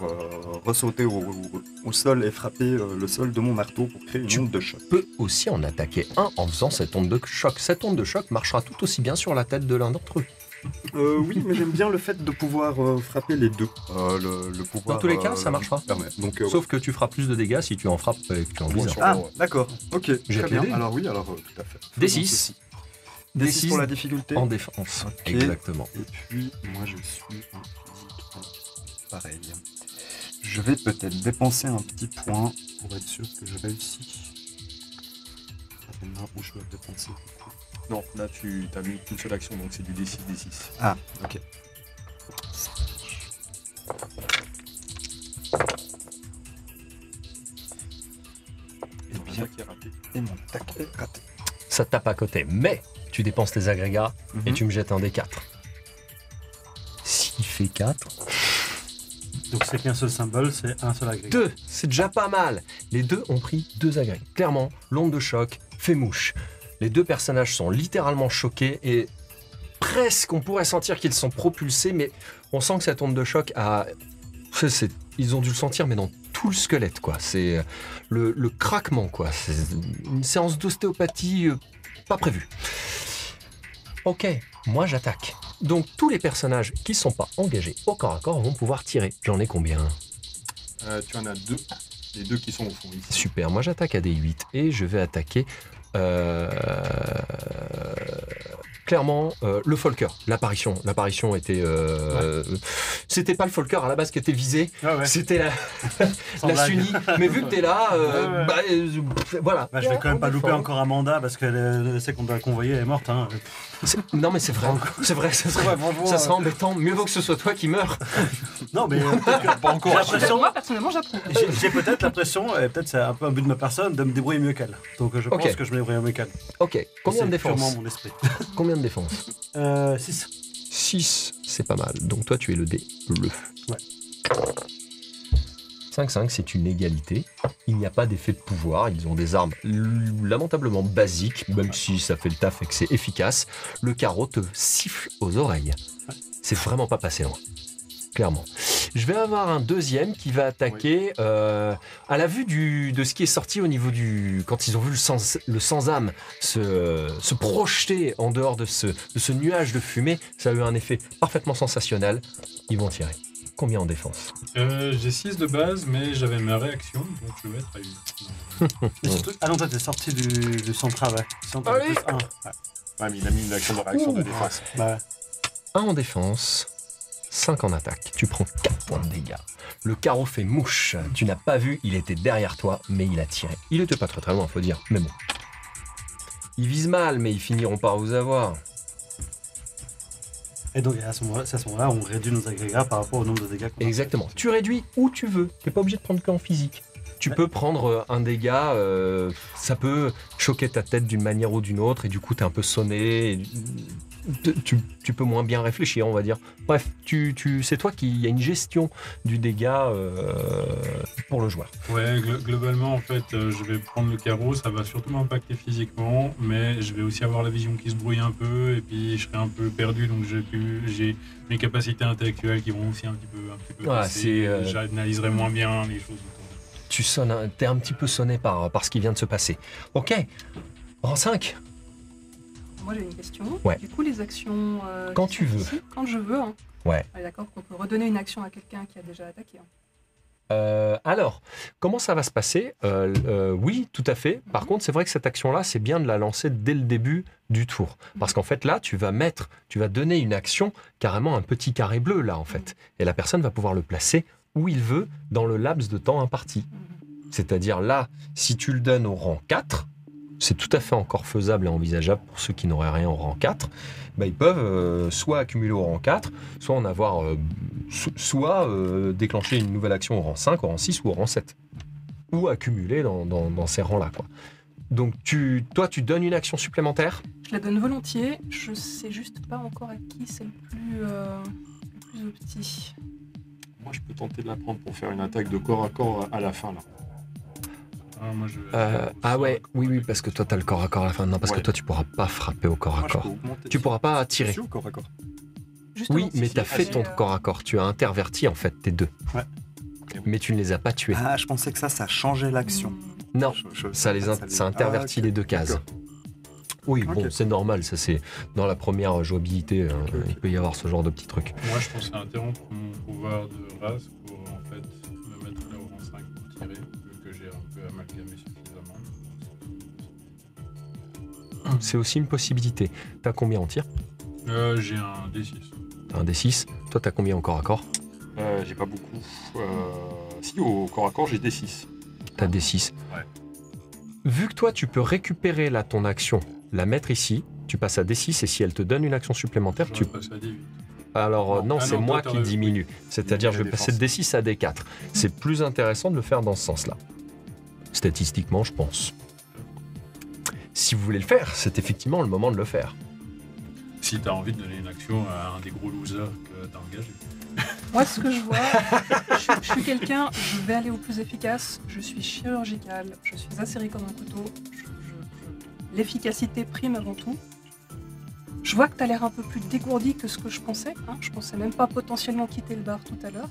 ressauter au sol et frapper le sol de mon marteau pour créer une onde de choc. Tu peux aussi en attaquer un en faisant cette onde de choc. Cette onde de choc marchera tout aussi bien sur la tête de l'un d'entre eux. Oui, mais j'aime bien le fait de pouvoir frapper les deux. Le pouvoir, Dans tous les cas, ça marchera. permet. Donc, Sauf que tu feras plus de dégâts si tu en frappes et que tu en vises. Ah, d'accord, ok, Jette très bien. les dés. Alors oui, alors tout à fait. Des Faisons 6. ceci. Des D6 pour la difficulté. en défense. Ok. Exactement. Et puis, moi, je suis un physique pareil. Je vais peut-être dépenser un petit point pour être sûr que je réussis. Rappelle-moi où je dois dépenser. Non, là tu as mis qu'une seule action, donc c'est du D6, D6. Ah, ok. Et puis ça qui est raté. Et mon tac est raté. Ça tape à côté, mais tu dépenses tes agrégats et Mhm. tu me jettes un D4. S'il fait 4, Donc c'est qu'un seul symbole, c'est un seul agrégat. 2, c'est déjà pas mal. Les deux ont pris 2 agrès. Clairement, l'onde de choc fait mouche. Les 2 personnages sont littéralement choqués et presque on pourrait sentir qu'ils sont propulsés, mais on sent que cette onde de choc a... Ils ont dû le sentir, mais dans tout le squelette, quoi. C'est le craquement, quoi. C'est une séance d'ostéopathie pas prévue. Ok, moi j'attaque. Donc tous les personnages qui sont pas engagés au corps à corps vont pouvoir tirer. J'en ai combien? Tu en as 2. Les 2 qui sont au fond ici. Super, moi j'attaque à D8 et je vais attaquer clairement le Folker, l'apparition. L'apparition était... C'était pas le Folker à la base qui était visé, c'était la blague. Sunny. Mais vu que t'es là, voilà. Bah, je vais quand même On pas louper défend. encore Amanda parce qu'elle sait qu'on doit la convoyer, elle est morte. Hein. Non mais c'est vrai, ça serait, franchement, ça serait embêtant. Mieux vaut que ce soit toi qui meurs. Non, mais pas encore. J'ai l'impression, Moi, personnellement, j'approuve. j'ai peut-être l'impression, et peut-être c'est un peu un but de ma personne, de me débrouiller mieux qu'elle. Donc je pense que je me débrouille mieux qu'elle. Ok, combien de C'est purement défense? mon esprit. Combien de défense? 6. 6, c'est pas mal. Donc toi, tu es le dé bleu. Ouais. 5-5, c'est une égalité. Il n'y a pas d'effet de pouvoir. Ils ont des armes lamentablement basiques, même si ça fait le taf et que c'est efficace. Le carreau te siffle aux oreilles. C'est vraiment pas passé loin. Clairement. Je vais avoir un deuxième qui va attaquer à la vue de ce qui est sorti au niveau du... Quand ils ont vu le sans-âme se projeter en dehors de ce nuage de fumée, ça a eu un effet parfaitement sensationnel. Ils vont tirer. Combien en défense? J'ai 6 de base, mais j'avais ma réaction, donc je vais être à 8. Et surtout- Ah non, toi t'es sorti du central, ouais. Central, Allez. plus 1. Ouais. Ouais, mais il a mis une action de réaction de Ouh. défense. Bah, 1 en défense, 5 en attaque. Tu prends 4 points de dégâts. Le carreau fait mouche. Tu n'as pas vu, il était derrière toi, mais il a tiré. Il était pas très très loin, faut dire, mais bon. Ils visent mal, mais ils finiront par vous avoir. et donc à ce moment-là, on réduit nos agrégats par rapport au nombre de dégâts qu'on a. Exactement. Tu réduis où tu veux. Tu n'es pas obligé de prendre qu'en physique. Tu peux prendre un dégât, ça peut choquer ta tête d'une manière ou d'une autre, et du coup, tu es un peu sonné. Et tu peux moins bien réfléchir, on va dire. Bref, c'est toi qui a une gestion du dégât pour le joueur. Ouais, globalement, en fait, je vais prendre le carreau, ça va surtout m'impacter physiquement, mais je vais aussi avoir la vision qui se brouille un peu, et puis je serai un peu perdu, donc j'ai mes capacités intellectuelles qui vont aussi un petit peu Ouais, passer. J'analyserai moins bien les choses. Tu sonnes, t'es un petit peu sonné par ce qui vient de se passer. Ok, rang 5. Moi, j'ai une question. Ouais. Du coup, les actions... Quand qui tu sont veux. ici, quand je veux. Hein. Ouais. Ah, d'accord, qu'on peut redonner une action à quelqu'un qui a déjà attaqué. Hein. Alors, comment ça va se passer? Oui, tout à fait. Par contre, c'est vrai que cette action-là, c'est bien de la lancer dès le début du tour. Parce qu'en fait, là, tu vas donner une action, carrément un petit carré bleu, là, en fait. Et la personne va pouvoir le placer où il veut dans le laps de temps imparti. C'est-à-dire là, si tu le donnes au rang 4, c'est tout à fait encore faisable et envisageable pour ceux qui n'auraient rien au rang 4, bah, ils peuvent soit accumuler au rang 4, soit en avoir, soit déclencher une nouvelle action au rang 5, au rang 6 ou au rang 7. Ou accumuler dans ces rangs-là, quoi. Donc toi, tu donnes une action supplémentaire? Je la donne volontiers. Je sais juste pas encore à qui c'est le plus opti. Moi, je peux tenter de la prendre pour faire une attaque de corps à corps à la fin, là. Ah, moi, je vais Ah ouais, oui, parce que toi, t'as le corps à corps à la fin. Non, parce que Ouais. toi, tu pourras pas frapper au corps à Moi, je peux corps. augmenter. Tu pourras pas Je tirer. suis au corps à corps. Justement, Oui, mais si, t'as si, fait mais, ton corps à corps. Tu as interverti, en fait, tes deux. Ouais. Mais tu ne les as pas tués. Ah, je pensais que ça changeait l'action. Non, Je- ça intervertit Ah, ok, les deux cases. d'accord. Oui, Ok. bon, c'est normal. Ça, c'est dans la première jouabilité. Il peut y avoir ce genre de petits trucs. Moi, je pensais interrompre mon pouvoir de race pour en fait me mettre là au rang 5 pour tirer, vu que j'ai un peu amalgamé suffisamment. C'est aussi une possibilité. T'as combien en tir? J'ai un D6. T'as un D6. Toi, t'as combien en corps à corps? J'ai pas beaucoup. Si, au corps à corps, j'ai des 6. T'as D6. Ouais. Vu que toi, tu peux récupérer là ton action, la mettre ici, tu passes à D6 et si elle te donne une action supplémentaire, tu... J'aurais passé à 18. Alors Non. non, Ah c'est non, moi toi, qui t'aurais- diminue. C'est-à-dire, je vais la passer de D6 à D4. C'est plus intéressant de le faire dans ce sens-là. Statistiquement, je pense. Si vous voulez le faire, c'est effectivement le moment de le faire. Si t'as envie de donner une action à un des gros losers que t'as engagé. Moi, ce que je vois, je suis quelqu'un, je vais aller au plus efficace, je suis chirurgical, je suis acéré comme un couteau, l'efficacité prime avant tout. Je vois que tu as l'air un peu plus dégourdi que ce que je pensais. Hein. Je pensais même pas potentiellement quitter le bar tout à l'heure.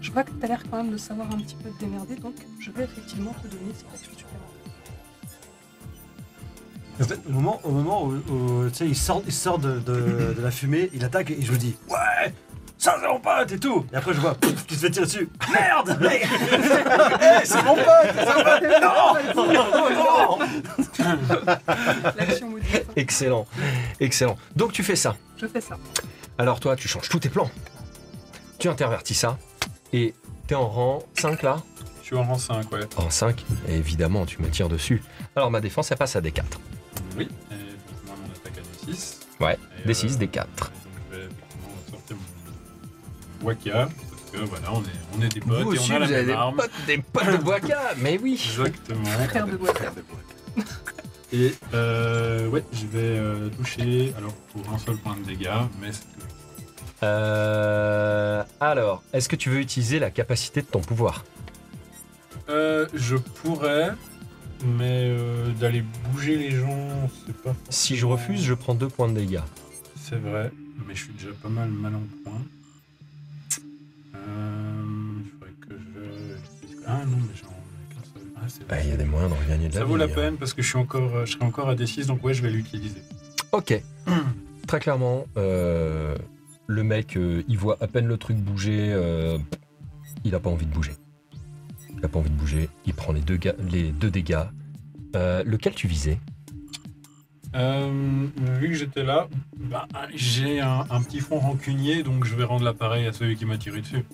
Je vois que tu as l'air quand même de savoir un petit peu te démerder, donc je vais effectivement te donner cette action supplémentaire. En fait, au moment où tu sais, il sort de la fumée, il attaque et je me dis ouais, ça c'est mon pote et tout. Et après je vois qui se fait tirer dessus. Merde, mec. Hey, c'est mon pote, c'est mon pote. Non. L'action maudite. Excellent, excellent. Donc tu fais ça. Je fais ça. Alors toi, tu changes tous tes plans. Tu intervertis ça. Et t'es en rang 5 là. Je suis en rang 5, ouais. En 5, et évidemment, tu me tires dessus. Alors ma défense, elle passe à D4. Oui. Et donc moi, mon attaque à D6. Ouais, Et, D6, D4. Donc je vais effectivement sortir mon Waka, parce que voilà, on est des potes Vous et aussi, on a la vous avez même arme. des potes de Waka, mais oui. Exactement. Frère de bois. Et ouais, je vais toucher alors pour un seul point de dégâts, mais c'est tout. Alors, est-ce que tu veux utiliser la capacité de ton pouvoir? Je pourrais, mais d'aller bouger les gens, c'est pas. Si je refuse, je prends 2 points de dégâts. C'est vrai, mais je suis déjà pas mal en point. Il faudrait que je. Ah non, mais j'en ai qu'un seul. Ah, c'est vrai. Il y a des moyens de regagner de la Ça vie. vaut la hein. peine parce que je serai encore à D6, donc ouais, je vais l'utiliser. Ok. Très clairement, le mec, il voit à peine le truc bouger, il a pas envie de bouger. Il a pas envie de bouger, il prend les deux dégâts. Lequel tu visais? Vu que j'étais là, bah, j'ai un petit front rancunier, donc je vais rendre l'appareil à celui qui m'a tiré dessus.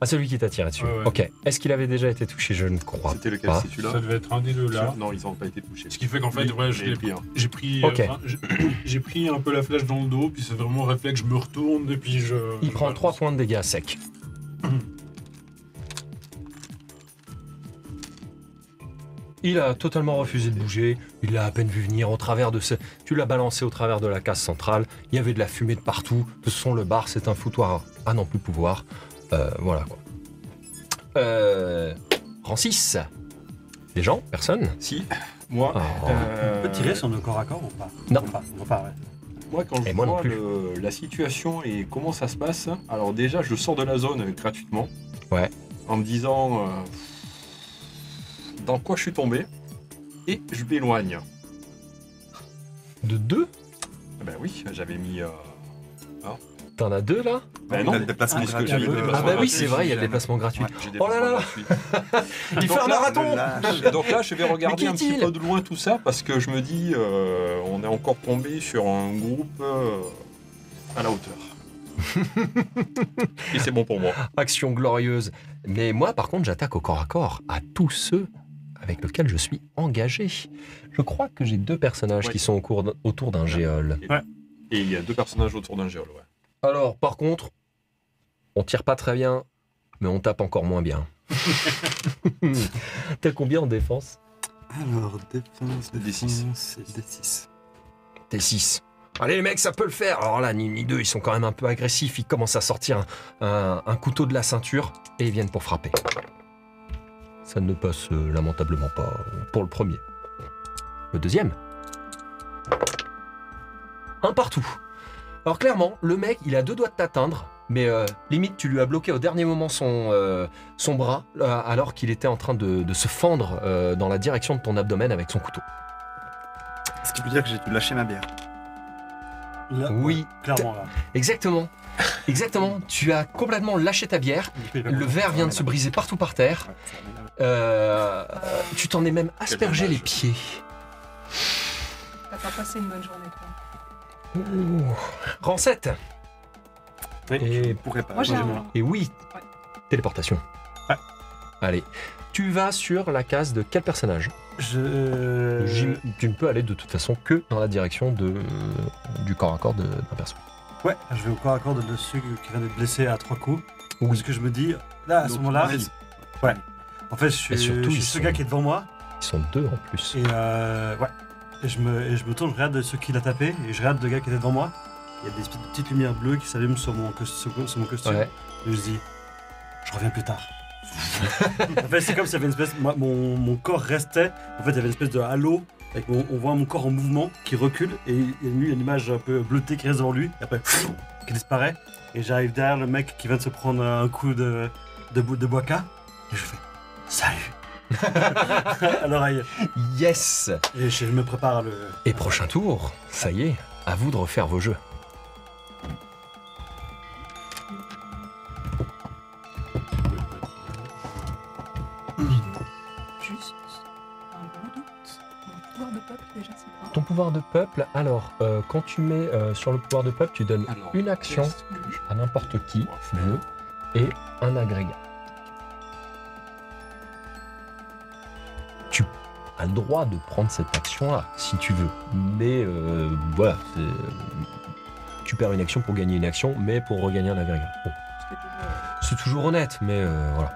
Ah, celui qui t'a tiré dessus. Ouais, ouais. Ok. Est-ce qu'il avait déjà été touché? Je ne crois C'était lequel? pas. C'est celui-là? Ça devait être un des deux là. Non, ils n'ont pas été touchés. Ce qui fait qu'en fait, Lui, ouais, j'ai pris un. j'ai pris, Ok. j'ai pris un peu la flèche dans le dos, puis c'est vraiment réflexe, je me retourne et puis je. Il prend balance. 3 points de dégâts secs. Il a totalement refusé de bouger, il l'a à peine vu venir au travers de ce... Tu l'as balancé au travers de la case centrale, il y avait de la fumée de partout, de toute façon le bar c'est un foutoir à n'en plus pouvoir. Voilà quoi. Rang 6. Des gens? Personne? Si, moi. Oh. On peut tirer sur nos corps à corps ou pas? Non. On va pas, ouais. Moi, quand Et je moi non vois plus. la situation et comment ça se passe, alors déjà, je sors de la zone gratuitement. Ouais. En me disant dans quoi je suis tombé. Et je m'éloigne. De 2? Ah ben oui, j'avais mis. T'en as 2 là? Ben Il non, a le déplacement puisque gratuit. j'avais le Ah Ah déplacement bah oui gratuit. c'est vrai, il y a le déplacement gratuit. J'ai des Oh là là. déplacements gratuits. Il Donc fait un là, marathon. Et donc là, je vais regarder Mais un qui petit est-il peu de loin tout ça parce que je me dis, on est encore tombé sur un groupe à la hauteur. Et c'est bon pour moi. Action glorieuse. Mais moi, par contre, j'attaque au corps à corps à tous ceux avec lesquels je suis engagé. Je crois que j'ai 2 personnages Ouais. qui sont autour d'un géol. Et il y a 2 personnages autour d'un géol, ouais. Alors, par contre, on tire pas très bien, mais on tape encore moins bien. T'as combien en défense? Alors, défense, D6. D6. T'es 6. Allez les mecs, ça peut le faire. Alors là, ni 2, ils sont quand même un peu agressifs. Ils commencent à sortir un couteau de la ceinture et ils viennent pour frapper. Ça ne passe lamentablement pas pour le premier. Le deuxième. Un partout. Alors clairement, le mec, il a 2 doigts de t'atteindre, mais limite, tu lui as bloqué au dernier moment son bras, alors qu'il était en train de se fendre dans la direction de ton abdomen avec son couteau. Ce qui veut dire que j'ai dû lâcher ma bière. Là, Oui, ouais, clairement là. exactement. Exactement, tu as complètement lâché ta bière, le verre vient de se briser partout par terre, tu t'en es même aspergé les dommage. pieds. T'as pas passé une bonne journée, toi. Ouh. Rang 7. Oui. Et, Je pourrais pas. Moi, j'ai j'ai un... bien. et oui, Ouais. téléportation. Ouais. Allez, tu vas sur la case de quel personnage? Tu ne peux aller de toute façon que dans la direction du corps à corps d'un perso. Ouais, je vais au corps à corps de dessus qui vient d'être blessé à 3 coups. Oui. Parce que je me dis, là, à ce Donc, moment-là, vas-y. ouais. En fait, Et je suis surtout, ils ce sont- gars qui est devant moi. Ils sont 2 en plus. Et ouais. Et je me tourne, je regarde ceux qui l'a tapé. Et je regarde le gars qui était devant moi. il y a des petites lumières bleues qui s'allument sur mon costume. Ouais. Et je dis, je reviens plus tard. En fait, c'est comme s'il y avait une espèce. Mon corps restait. En fait, il y avait une espèce de halo. On voit mon corps en mouvement qui recule. Et il y a une image un peu bleutée qui reste devant lui. Et après, qui disparaît. Et j'arrive derrière le mec qui vient de se prendre un coup de boaka. Et je fais, salut. À l'oreille. Yes. Et je me prépare à le. Et prochain tour, ça y est, à vous de refaire vos jeux. Juste un gros doute. Mon pouvoir de peuple, déjà, c'est quoi? Ton pouvoir de peuple, alors, quand tu mets sur le pouvoir de peuple, tu donnes Alors, une action qu'est-ce que je à n'importe qui dois tu faire veux et un agrégat. Tu as le droit de prendre cette action-là, si tu veux. Mais voilà, tu perds une action pour gagner une action, mais pour regagner un agrégat. Bon, c'est toujours honnête, mais voilà.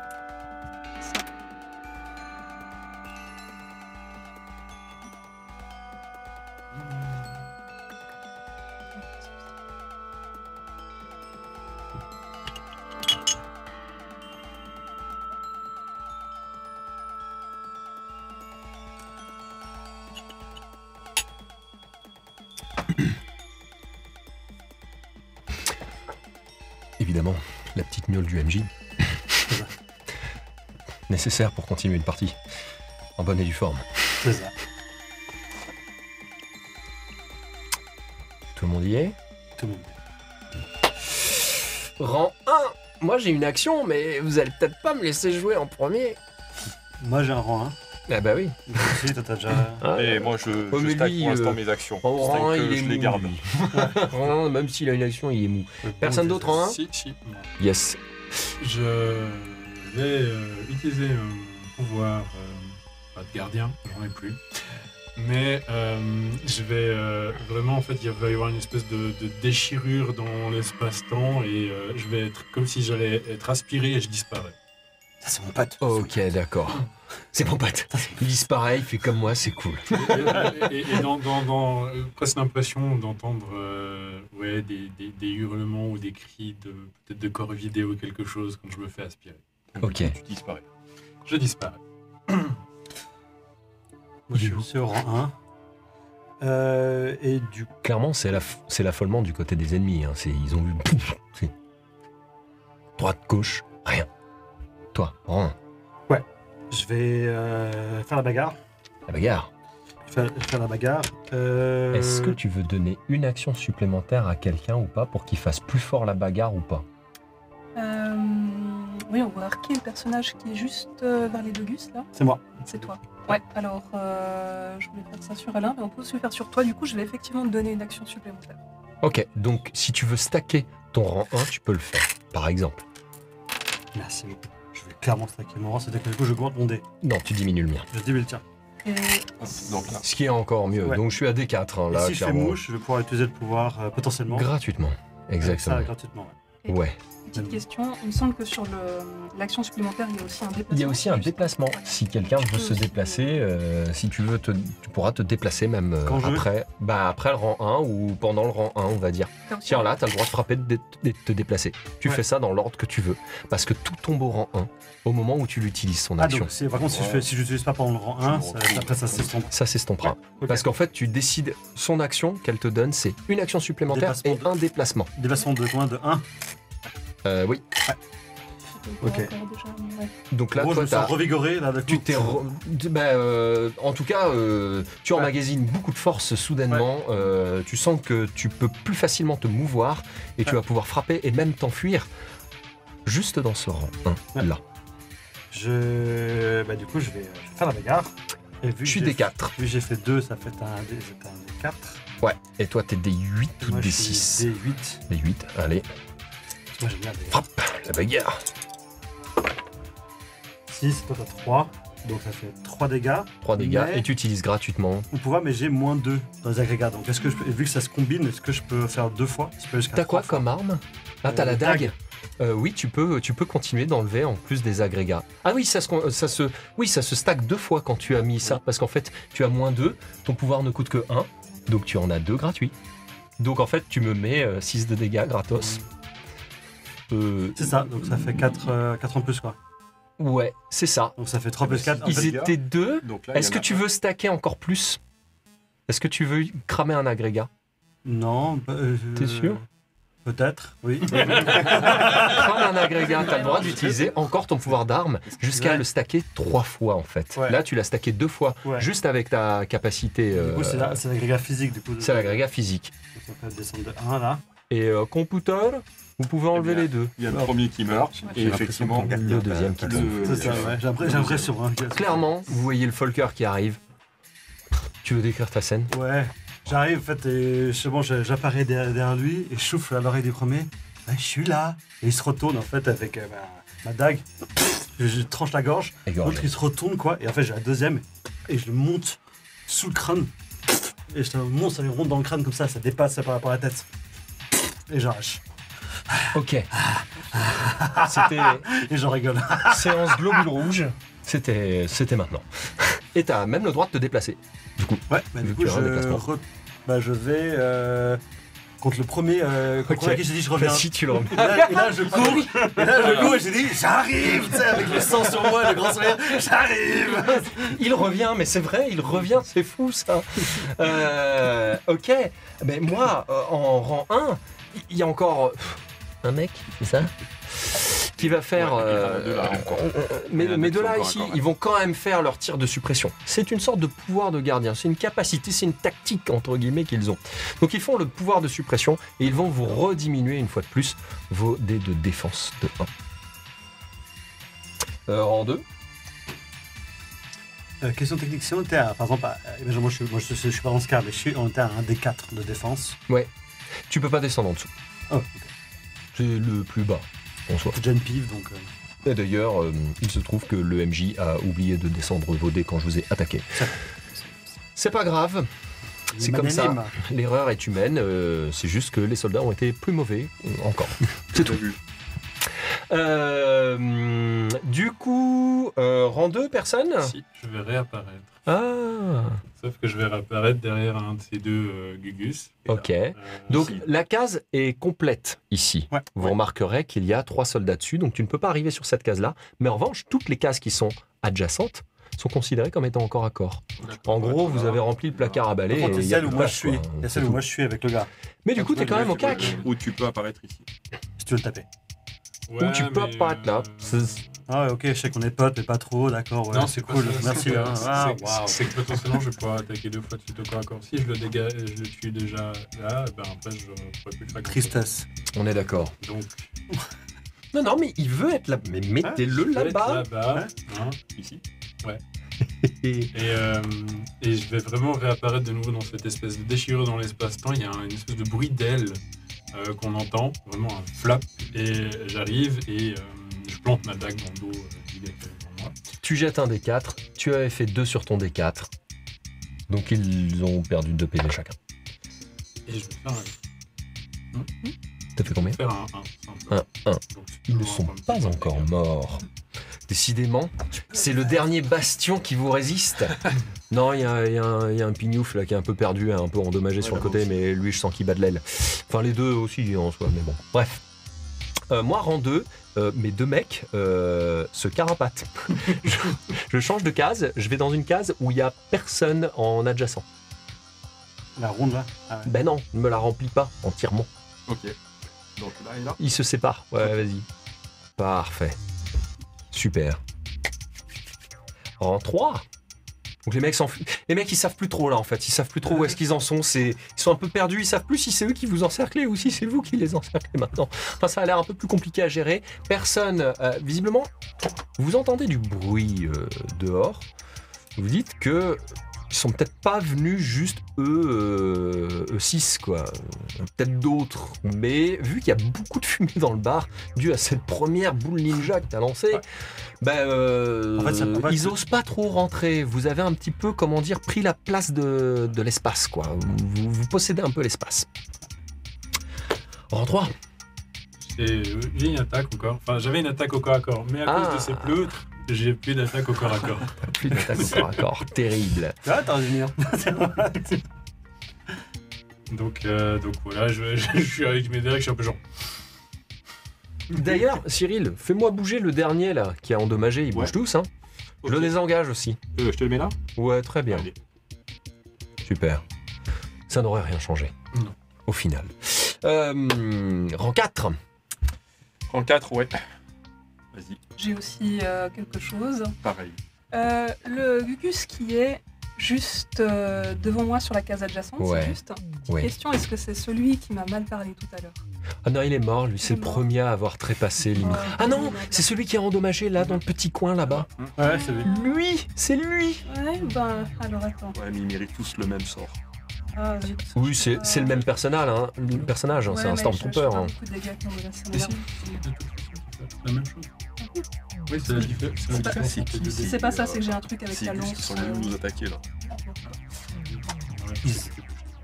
Évidemment, la petite miaule du MJ. Nécessaire pour continuer une partie. En bonne et due forme. C'est ça. Tout le monde y est? Tout le monde. Rang 1. Moi j'ai une action, mais vous allez peut-être pas me laisser jouer en premier. Moi, j'ai un rang 1. Ah bah oui. Si, toi, t'as déjà. Et moi, je mais stack lui, pour l'instant mes actions. En C'est rang 1, que il est je mou. les garde. lui. Rang 1, même s'il a une action, il est mou. Personne d'autre en 1? Si, moi. Yes. Je vais utiliser mon pouvoir pas de gardien, j'en ai plus. Mais je vais vraiment, en fait, il va y avoir une espèce de déchirure dans l'espace-temps et je vais être comme si j'allais être aspiré et je disparais. Ça, c'est mon pote. Ok, d'accord. C'est mon pote. Il disparaît, il fait comme moi, c'est cool. Et dans presque l'impression d'entendre ouais, des hurlements ou des cris peut-être de corps vidéo ou quelque chose quand je me fais aspirer. Ok. Tu disparais. Je disparais. Moi, je suis au rang 1. Et du coup, Clairement, c'est l'affolement du côté des ennemis. Hein. Ils ont vu. C'est droite, gauche, rien. Toi, rang 1. je vais faire la bagarre. La bagarre. Faire la bagarre. Est-ce que tu veux donner une action supplémentaire à quelqu'un ou pas pour qu'il fasse plus fort la bagarre ou pas? Oui, on voit qui est le personnage qui est juste vers les deux gus, là. C'est moi. C'est toi. Ouais, alors je voulais faire ça sur Alain, mais on peut aussi le faire sur toi. Du coup, je vais effectivement te donner une action supplémentaire. Ok, donc si tu veux stacker ton rang 1, tu peux le faire, par exemple. Merci beaucoup. Je vais clairement stacker mon rang. C'est-à-dire que du coup, je augmente mon dé. Non, tu diminues le mien. Je diminue le tien. Et Donc là, Ce qui est encore mieux. Ouais. Donc je suis à D4, hein, Et là, si je fais clairement. mouche, je vais pouvoir utiliser le pouvoir potentiellement. Gratuitement. Exactement. Ça, gratuitement, ouais. Ouais. petite question, il me semble que sur l'action supplémentaire, il y a aussi un déplacement. Il y a aussi un déplacement. Ouais. Si quelqu'un veut se déplacer, si tu veux, tu pourras te déplacer même Quand je veux. après le rang 1 ou pendant le rang 1, on va dire. T'as aussi Tiens, un- là, tu as le droit de frapper, de te déplacer. Tu Ouais. fais ça dans l'ordre que tu veux. Parce que tout tombe au rang 1 au moment où tu l'utilises, son Ah, action. donc, par contre, Ouais. si je n'utilise pas pendant le rang 1, après ça s'estompe. Ça s'estompera. Ok. Parce qu'en fait, tu décides, son action qu'elle te donne, c'est une action supplémentaire et Déplacement un déplacement. Déplacement de combien? De 1. Oui. Encore Ok. déjà, ouais. Donc là, Là, je toi, me sens t'as... revigoré. Là, Tu t'es en tout cas, tu emmagasines beaucoup de force soudainement. Tu sens que tu peux plus facilement te mouvoir et tu vas pouvoir frapper et même t'enfuir juste dans ce rang 1 Ouais. là. Du coup, je vais faire la bagarre. Et vu Je suis que j'ai- D4. Vu que j'ai fait 2, ça fait un D4. Ouais. Et toi, t'es D8 ou Moi, je D6? suis D8. D8. Allez, Moi, j'aime bien D8. frappe la bagarre. 6, toi, t'as 3. Donc, ça fait 3 dégâts. 3 dégâts Mais- et tu utilises gratuitement. Mon pouvoir, mais j'ai moins 2 dans les agrégats. Donc, est-ce que je peux, vu que ça se combine, est-ce que je peux faire 2 fois? Ça peut jusqu'à T'as quoi 3 fois. comme arme? Ah, t'as la dague. dague. Oui, tu peux continuer d'enlever en plus des agrégats. Ah oui, ça se stack 2 fois quand tu as mis ça, parce qu'en fait, tu as moins 2, ton pouvoir ne coûte que 1, donc tu en as 2 gratuits. Donc en fait, tu me mets 6 de dégâts gratos. C'est ça, donc ça fait 4 en plus quoi. Ouais, c'est ça. Donc ça fait 3 plus 4. Ils étaient 2. Donc là, Est-ce il y que en a tu un. veux stacker encore plus? Est-ce que tu veux cramer un agrégat? Non. T'es sûr? Peut-être, oui. Crame un agrégat, t'as le droit d'utiliser encore ton pouvoir d'arme jusqu'à Ouais. le stacker 3 fois en fait. Ouais. Là, tu l'as stacké 2 fois, Ouais. juste avec ta capacité. Du coup, c'est l'agrégat physique du coup. C'est l'agrégat physique. Ça peut descendre de 1 là. Et computer, vous pouvez enlever bien, les deux. Il y a le premier qui meurt, et J'ai effectivement, l'impression Le deuxième qui tombe. C'est ça, ouais. J'ai l'impression. Hein, Clairement, vous voyez le Folker qui arrive. Tu veux décrire ta scène? Ouais. J'arrive en fait et bon, j'apparais derrière lui et je souffle à l'oreille du premier. Ouais, je suis là. Et il se retourne en fait avec ma dague. Je tranche la gorge. L'autre il se retourne quoi. Et en fait j'ai la deuxième et je le monte sous le crâne. Et je monte, ça lui remonte dans le crâne comme ça dépasse par rapport à la tête. Et j'arrache. Ok. C'était Et j'en rigole. séance globule rouge. C'était maintenant. Et t'as même le droit de te déplacer. Ouais, bah, Vu du que coup tu as un déplacement. je vais contre le premier contre qui j'ai dit je reviens. Si tu le remets. Et là, je cours, et j'ai dit j'arrive, tu sais, avec le sang sur moi, le grand sourire, j'arrive. Il revient, mais c'est vrai, il revient, c'est fou ça. Ok, mais moi, en rang 1, il y a encore un mec, c'est ça, qui va faire... Ouais, il y en a deux là encore. mais Il y en a mais deux de qui sont là encore ici, à corps, ils vont quand même faire leur tir de suppression. C'est une sorte de pouvoir de gardien, c'est une capacité, c'est une tactique entre guillemets qu'ils ont. Donc ils font le pouvoir de suppression et ils vont vous rediminuer une fois de plus vos dés de défense de 1. Rang 2. Question technique, si on était à, par exemple, moi je suis pas dans ce cas, mais on était à un D4 de défense. Tu peux pas descendre en dessous. Oh, ok. C'est le plus bas en soi. C'est déjà une pive donc. Et d'ailleurs, il se trouve que le MJ a oublié de descendre vos dés quand je vous ai attaqué. C'est pas grave, c'est comme ça. magnanime. L'erreur est humaine, c'est juste que les soldats ont été plus mauvais, encore. C'est tout. vu. Du coup, rang 2, personne? Si, je vais réapparaître. Ah, Sauf que je vais réapparaître derrière un de ces deux Gugus. Et ok. là, Donc si. la case est complète ici. Ouais. Vous remarquerez qu'il y a 3 soldats dessus, donc tu ne peux pas arriver sur cette case-là. Mais en revanche, toutes les cases qui sont adjacentes sont considérées comme étant corps à corps. En gros, vous avez rempli le placard à balai. Par contre, et il y il a a celle où plus de moi place, je suis. quoi. Il y a C'est celle où tout. moi je suis avec le gars. Mais du coup, t'es quand même au cac. Ou tu peux apparaître ici. Si tu veux le taper. Ouais, Ou tu peux mais, apparaître là. Ah ouais, ok, je sais qu'on est potes, mais pas trop, d'accord. Ouais, Non, c'est pas cool. ça, Merci. c'est Hein. que- Ah, c'est- waouh. C'est que potentiellement je vais pouvoir attaquer 2 fois de suite au corps à corps. Si je le dégage, je le tue déjà là, ben après je pourrais plus le faire. Tristesse. On est d'accord. Donc, Non, non, mais il veut être là. Mais mettez-le je vais être là-bas. là-bas, hein. Ici. Et je vais vraiment réapparaître de nouveau dans cette espèce de déchirure dans l'espace-temps. Il y a une espèce de bruit d'aile qu'on entend, vraiment un flap. Et j'arrive et je plante ma dague dans le dos du gars qui est devant moi. Tu jettes un D4. Tu avais fait 2 sur ton D4. Donc ils ont perdu 2 PV chacun. Et je vais faire T'as fait combien? un. Un. Donc, Ils ne sont pas encore morts. Décidément, c'est le dernier bastion qui vous résiste. Non, il y a un pignouf là qui est un peu perdu, un peu endommagé sur le côté, mais lui je sens qu'il bat de l'aile. Enfin les deux aussi en soi, mais bon. Bref. Moi, rang 2, mes 2 mecs se carapatent. je change de case, je vais dans une case où il n'y a personne en adjacent. La ronde là. Ah ouais. Ben non, ne me la remplis pas entièrement. Ok. Donc là, il est là. Ils se séparent. Ouais, vas-y. Parfait. Super. Rang 3. Donc les mecs s'enfuient. Les mecs ils savent plus trop là en fait. Ils savent plus trop où est-ce qu'ils en sont. Ils sont un peu perdus. Ils savent plus si c'est eux qui vous encerclez ou si c'est vous qui les encerclez maintenant. Enfin ça a l'air un peu plus compliqué à gérer. Personne, visiblement, vous entendez du bruit dehors. Vous dites que ils sont peut-être pas venus juste eux 6 quoi. Peut-être d'autres. Mais vu qu'il y a beaucoup de fumée dans le bar, dû à cette première boule ninja que t'as lancée, En fait, ils osent pas trop rentrer. Vous avez un petit peu, comment dire, pris la place de l'espace quoi. Vous possédez un peu l'espace. Rang 3. J'ai une attaque au corps. Enfin, j'avais une attaque au corps à corps. Mais à cause de ces pleutres, j'ai plus d'attaque au corps à corps. Plus d'attaque au corps à corps. Terrible. Ah, t'as revenir. Donc voilà, je suis avec mes decks, je suis un peu genre. D'ailleurs, Cyril, fais-moi bouger le dernier là, qui a endommagé. Ils bougent tous, hein. Je le désengage aussi. Je te le mets là? Ouais, très bien. Allez. Super. Ça n'aurait rien changé. Non. Au final. Rang 4. Rang 4, ouais. Vas-y, J'ai aussi quelque chose. pareil. Le Gugus qui est juste devant moi sur la case adjacente, Ouais. c'est juste. Ouais. Question, est-ce que c'est celui qui m'a mal parlé tout à l'heure? Ah non, il est mort, lui. C'est le Il est mort. premier à avoir trépassé limite. Ah non, c'est celui qui a endommagé là, dans le petit coin là-bas. Ouais, c'est lui. Lui, c'est lui. Ouais, ben, alors attends. Ouais, mais ils méritent tous le même sort. Ah, zut. Oui, c'est le même personnage, hein. Le personnage, hein, Ouais, c'est un mais Stormtrooper. je fais pas Hein. beaucoup de dégâts quand on me laisse Et ça. si, de toute façon, c'est la même chose. Oui, c'est la différence. C'est pas- différence. C'est pas ça, c'est que j'ai un truc avec C'est la Gus lance. qui sont venus nous attaquer là.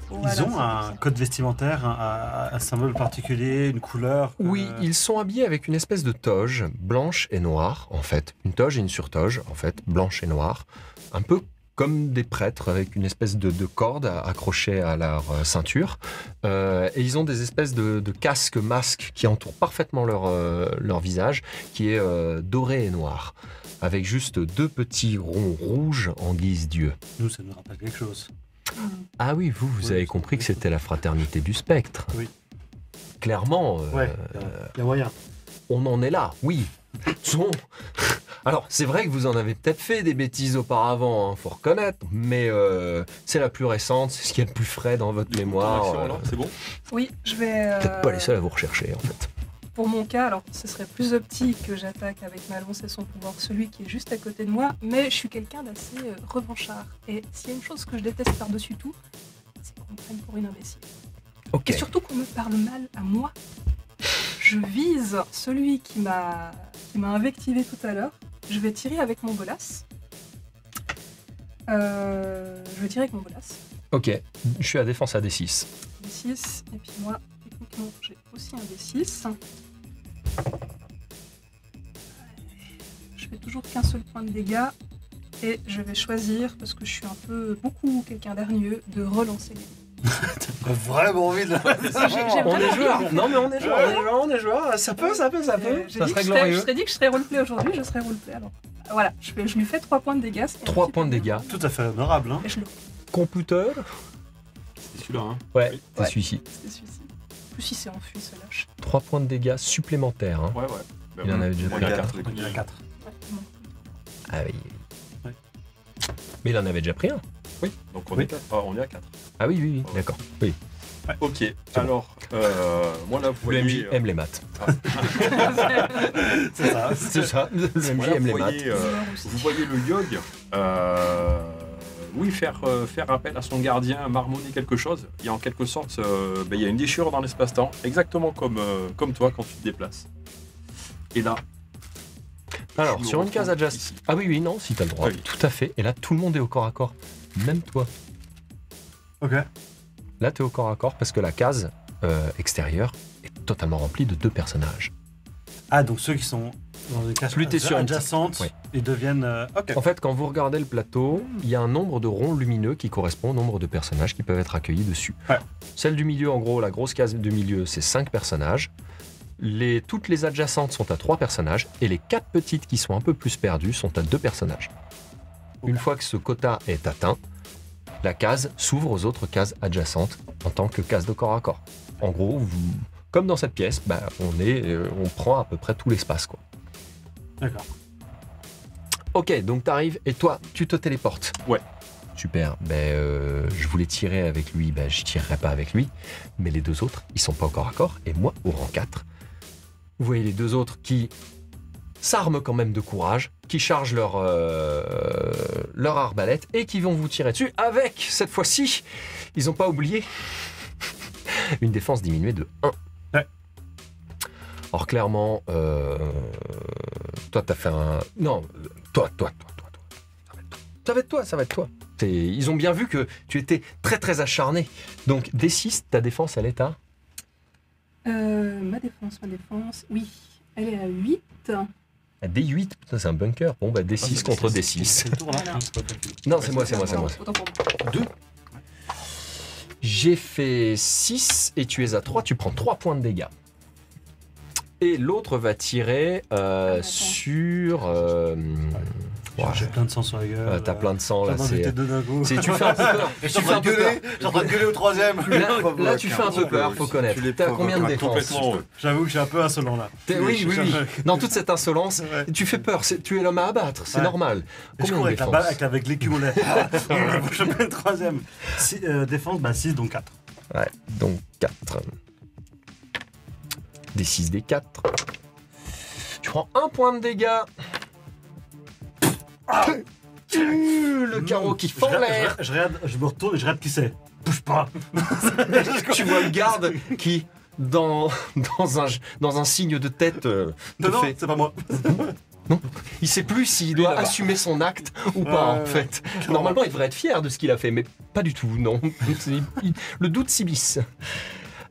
Voilà, Ils ont c'est un ça. code vestimentaire, un symbole particulier, une couleur. Oui, ils sont habillés avec une espèce de toge blanche et noire, en fait. Une toge et une surtoge, en fait, blanche et noire. Un peu comme des prêtres, avec une espèce de corde accrochée à leur ceinture. Et ils ont des espèces de casques, masques qui entourent parfaitement leur visage, qui est doré et noir, avec juste 2 petits ronds rouges en guise d'yeux. Nous, ça nous rappelle quelque chose. Ah oui, vous Oui, avez c'est compris que vrai. c'était la fraternité du spectre. Oui. Clairement, Ouais, il y a moyen. on en est là, oui. Alors, c'est vrai que vous en avez peut-être fait des bêtises auparavant, hein, faut reconnaître, mais c'est la plus récente, c'est ce qu'il y a de plus frais dans votre mémoire. Action, alors, c'est bon? Oui, je vais. Peut-être pas les seuls à vous rechercher, en fait. Pour mon cas, alors ce serait plus optique que j'attaque avec ma lance et son pouvoir celui qui est juste à côté de moi, mais je suis quelqu'un d'assez revanchard. Et s'il y a une chose que je déteste par-dessus tout, c'est qu'on me prenne pour une imbécile. Ok. Et surtout qu'on me parle mal à moi. Je vise celui qui m'a invectivé tout à l'heure. Je vais tirer avec mon bolas. Je vais tirer avec mon bolas. Ok, je suis à défense à D6. D6, et puis moi, techniquement, j'ai aussi un D6. Je fais toujours qu'un seul point de dégâts, et je vais choisir, parce que je suis un peu beaucoup quelqu'un d'hargneux, de relancer les dés. T'as vraiment envie de J'aime On bien est la joueurs. vie. Non mais on est joueurs, on est joueurs. Ça peut. J'ai Ça dit serait que je glorieux. t'ai dit que je serais roleplay aujourd'hui, je serais roleplay alors. Voilà, je lui fais 3 points de dégâts. c'est un 3 petit points de peu dégâts. Tout à fait honorable, hein. Et je le Computer. C'est celui-là, hein. Ouais, c'est Ouais. celui-ci. c'est celui-ci. En plus, il s'est enfui, ce lâche. 3 points de dégâts supplémentaires. Hein. Ouais, ouais. Ben, Il en ouais. avait déjà On pris est à un. 4. Il y en a 4. Ouais, bon. Ah oui. Ouais. Mais il en avait déjà pris un. Oui, donc on Oui. est 4. Ah, on est à 4. Ah oui, oui, d'accord. Oui. Ok, bon. alors, moi là, vous Le voyez... MJ aime les maths. C'est ça. C'est ça. Le MJ voilà, aime vous, les maths. voyez, vous voyez le Yogg, oui, faire appel à son gardien, marmonner quelque chose. Il y a en quelque sorte, il y a une déchirure dans l'espace-temps, exactement comme toi quand tu te déplaces. Et là... Alors, je me sur une case retrouve adjacente. ici. Ah oui, oui, non, si t'as le droit. Oui. Tout à fait. Et là, tout le monde est au corps à corps. Même toi. Ok. Là, t'es au corps à corps parce que la case extérieure est totalement remplie de 2 personnages. Ah, donc ceux qui sont dans des cases Plus t'es sur une petite- adjacentes, ouais. ils deviennent... Ok. En fait, quand vous regardez le plateau, il y a un nombre de ronds lumineux qui correspond au nombre de personnages qui peuvent être accueillis dessus. Ouais. Celle du milieu, en gros, la grosse case du milieu, c'est 5 personnages. Toutes les adjacentes sont à 3 personnages et les 4 petites qui sont un peu plus perdues sont à 2 personnages. Une fois que ce quota est atteint, la case s'ouvre aux autres cases adjacentes en tant que case de corps à corps. En gros, comme dans cette pièce, on prend à peu près tout l'espace, quoi. D'accord. Ok, donc t'arrives et toi, tu te téléportes. Ouais. Super. Je voulais tirer avec lui, je tirerai pas avec lui. Mais les 2 autres, ils sont pas au corps à corps. Et moi, au rang 4, vous voyez les 2 autres qui s'arment quand même de courage, qui chargent leur arbalète et qui vont vous tirer dessus avec, cette fois-ci, ils ont pas oublié, une défense diminuée de 1. Ouais. Alors clairement, toi t'as fait un... Non, toi. Ça va être toi. Ils ont bien vu que tu étais très très acharné. Donc D6, ta défense elle est à... Ma défense, oui, elle est à 8. à D8. Putain, c'est un bunker. Bon, D6 contre D6. C'est le tour, là. Voilà. Non, c'est moi. Autant pour moi. 2. J'ai fait 6 et tu es à 3, tu prends 3 points de dégâts. Et l'autre va tirer sur... ouais. J'ai plein de sang sur la gueule. T'as plein de sang là. J'ai deux d'un coup. Tu fais un peu peur. Je suis en train de gueuler. Je suis en train de gueuler au troisième. Là, tu fais un peu peur, faut connaître. T'as combien de défense? J'avoue que je suis un peu insolent là. Oui. Dans toute cette insolence, tu fais peur. Tu es l'homme à abattre, c'est normal. Et je cours avec la balle, avec l'écume au lait. Je choper le troisième. Défense, 6, donc 4. Ouais, donc 4. Des 6, des 4. Tu prends 1 point de dégâts. Le carreau qui fend l'air. Je me retourne et je regarde qui c'est. Bouge pas. Tu vois le garde qui, dans un signe de tête, Non, fait... c'est pas moi. Non, il sait plus s'il doit assumer son acte ou pas en fait. Normalement, il devrait être fier de ce qu'il a fait, mais pas du tout, non. Le doute s'immisce.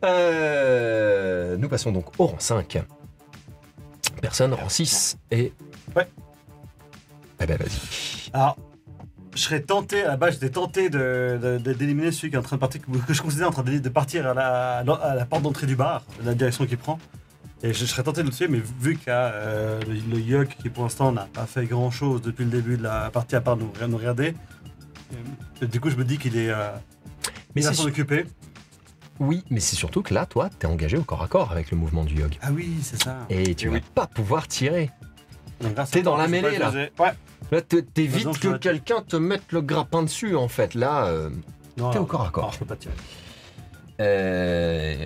Nous passons donc au rang 5. Personne, rang 6 et... Ouais. Eh ben vas-y. Alors, je serais tenté, à la base, j'étais tenté d'éliminer celui qui est en train de partir, que je considère en train de partir à la porte d'entrée du bar, la direction qu'il prend. Et je serais tenté de le tuer, mais vu qu'il y a le Yug qui pour l'instant n'a pas fait grand chose depuis le début de la partie à part nous regarder, du coup je me dis qu'il est mais à s'en occuper. Oui, mais c'est surtout que là, toi, t'es engagé au corps à corps avec le mouvement du Yug. Ah oui, c'est ça. Et tu vas pas pouvoir tirer. Donc, t'es dans la mêlée là. Ouais. Là, t'évites que quelqu'un te mette le grappin dessus en fait. Là, t'es au corps à corps. Non, je peux pas tirer.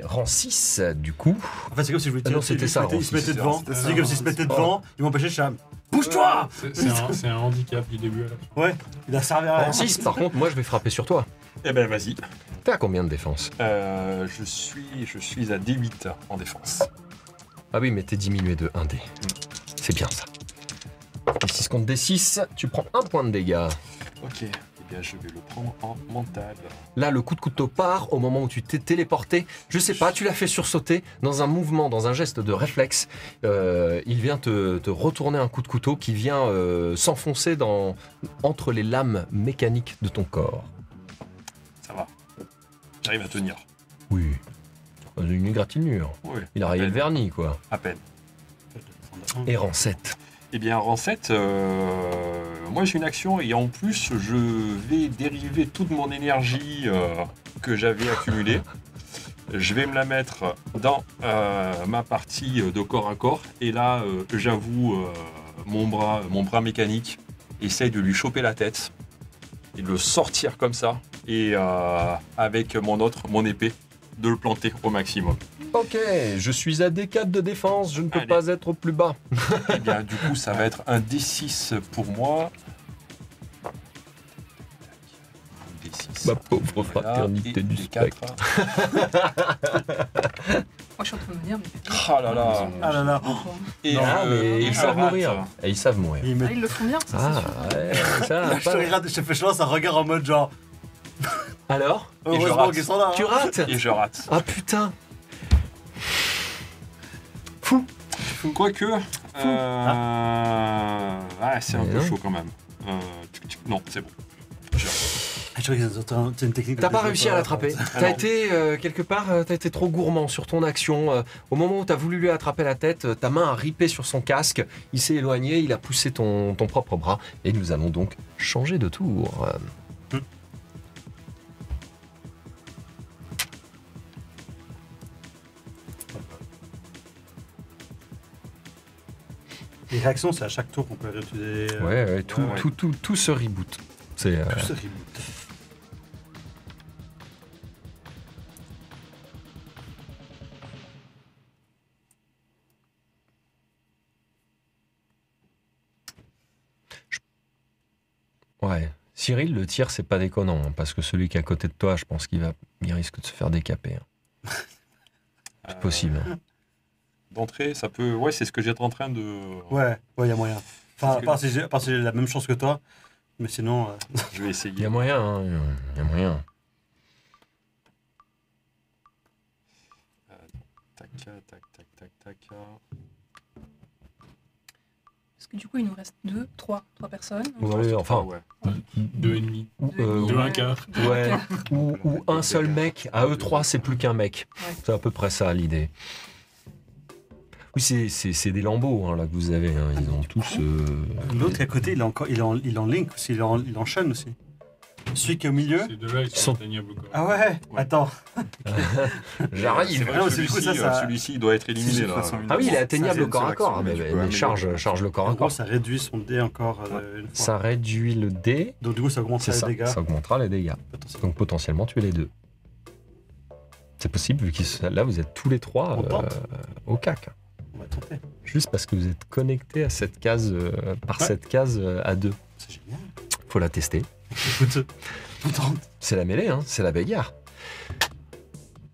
Rang 6, du coup. En fait, c'est comme si je voulais tirer. Non, c'était ça. Il se mettait devant. C'est comme s'il se mettait ça. devant. Il m'empêchait de cham. Bouge-toi. C'est un handicap du début à la fin. Ouais, il a servi à rien. Rang 6, par contre, moi je vais frapper sur toi. Eh ben vas-y. T'es à combien de défense? Je suis à D8 en défense. Ah oui, mais t'es diminué de 1 dé. C'est bien ça. D6 contre D6, tu prends 1 point de dégâts. Ok, eh bien je vais le prendre en mental. Là, le coup de couteau part au moment où tu t'es téléporté. Je sais pas, tu l'as fait sursauter dans un mouvement, dans un geste de réflexe. Il vient te retourner un coup de couteau qui vient s'enfoncer entre les lames mécaniques de ton corps. Ça va. J'arrive à tenir. Oui. Une égratignure. Oui. Il a rayé le vernis, quoi. À peine. Et rang 7. Eh bien, rang 7, moi j'ai une action et en plus je vais dériver toute mon énergie que j'avais accumulée. Je vais me la mettre dans ma partie de corps à corps et là, j'avoue, mon bras mécanique essaye de lui choper la tête et de le sortir comme ça et avec mon épée, de le planter au maximum. Ok, je suis à D4 de défense, je ne peux Allez. pas être plus bas. Eh bien, du coup, ça va être un D6 pour moi. D6. Ma pauvre fraternité du spectre. Moi, je suis en train de me dire, mais... Oh là là. Ah là là. Et, Mais et ils je savent rate. mourir. Et ils savent mourir. Il Ah, me... ils le font bien, ça, Ah, c'est sûr. ouais, ça, Je te regarde, je lance un regard en mode genre. Alors Et je Heureusement rate. qu'ils sont là. Tu rates? Et je rate. Ah putain. Quoique. C'est un Mais peu non. chaud quand même. Non, c'est bon. Je crois que c'est une technique. T'as pas réussi à l'attraper. T'as été quelque part, t'as été trop gourmand sur ton action. Au moment où t'as voulu lui attraper la tête, ta main a ripé sur son casque. Il s'est éloigné, il a poussé ton propre bras. Et nous allons donc changer de tour. Les réactions, c'est à chaque tour qu'on peut réutiliser. Ouais, ouais. tout se reboot. C'est Tout ce reboot. ouais. Cyril, le tir, c'est pas déconnant, hein, parce que celui qui est à côté de toi, je pense qu'il risque de se faire décaper. Hein. C'est possible. Hein. D'entrée, ça peut. Ouais, c'est ce que j'étais en train de. Ouais, il y a moyen. Enfin, Parce que- à part si j'ai la même chance que toi. Mais sinon. Je vais Il y essayer. a moyen, hein, il y a moyen. Tac, tac, tac, tac, tac. Est-ce Du coup, il nous reste trois personnes. Ouais, enfin, ouais. 2,5. euh, 2 un quart. ouais, ou un seul mec. À eux trois, c'est plus qu'un mec. Ouais. C'est à peu près ça l'idée. Oui, c'est des lambeaux hein, là que vous avez. Hein. Ils ont tous. L'autre à côté, il est en link aussi, il est en chaîne aussi. Celui qui est au milieu. Ces deux-là, ils sont- sont atteignables au corps. Ah ouais, attends. J'arrive. C'est vrai Non, que c'est du coup, celui-ci, ça- celui-ci, il doit être éliminé de là. façon Ah oui, il est Ça, atteignable c'est au une corps à seule corps. action, Mais, mais tu mais peux améliorer charge le corps En à gros, corps. ça réduit son dé encore une fois. Ça réduit le dé. Donc du coup, ça augmentera C'est les ça. dégâts. Ça augmentera les dégâts. Potentiellement. Donc potentiellement tuer les deux. C'est possible vu que là vous êtes tous les trois On tente. au cac. On va tenter. Juste parce que vous êtes connectés à cette case par Ouais. cette case à deux. C'est génial. Faut la tester. Écoute, on tente. C'est la mêlée, hein, c'est la bagarre.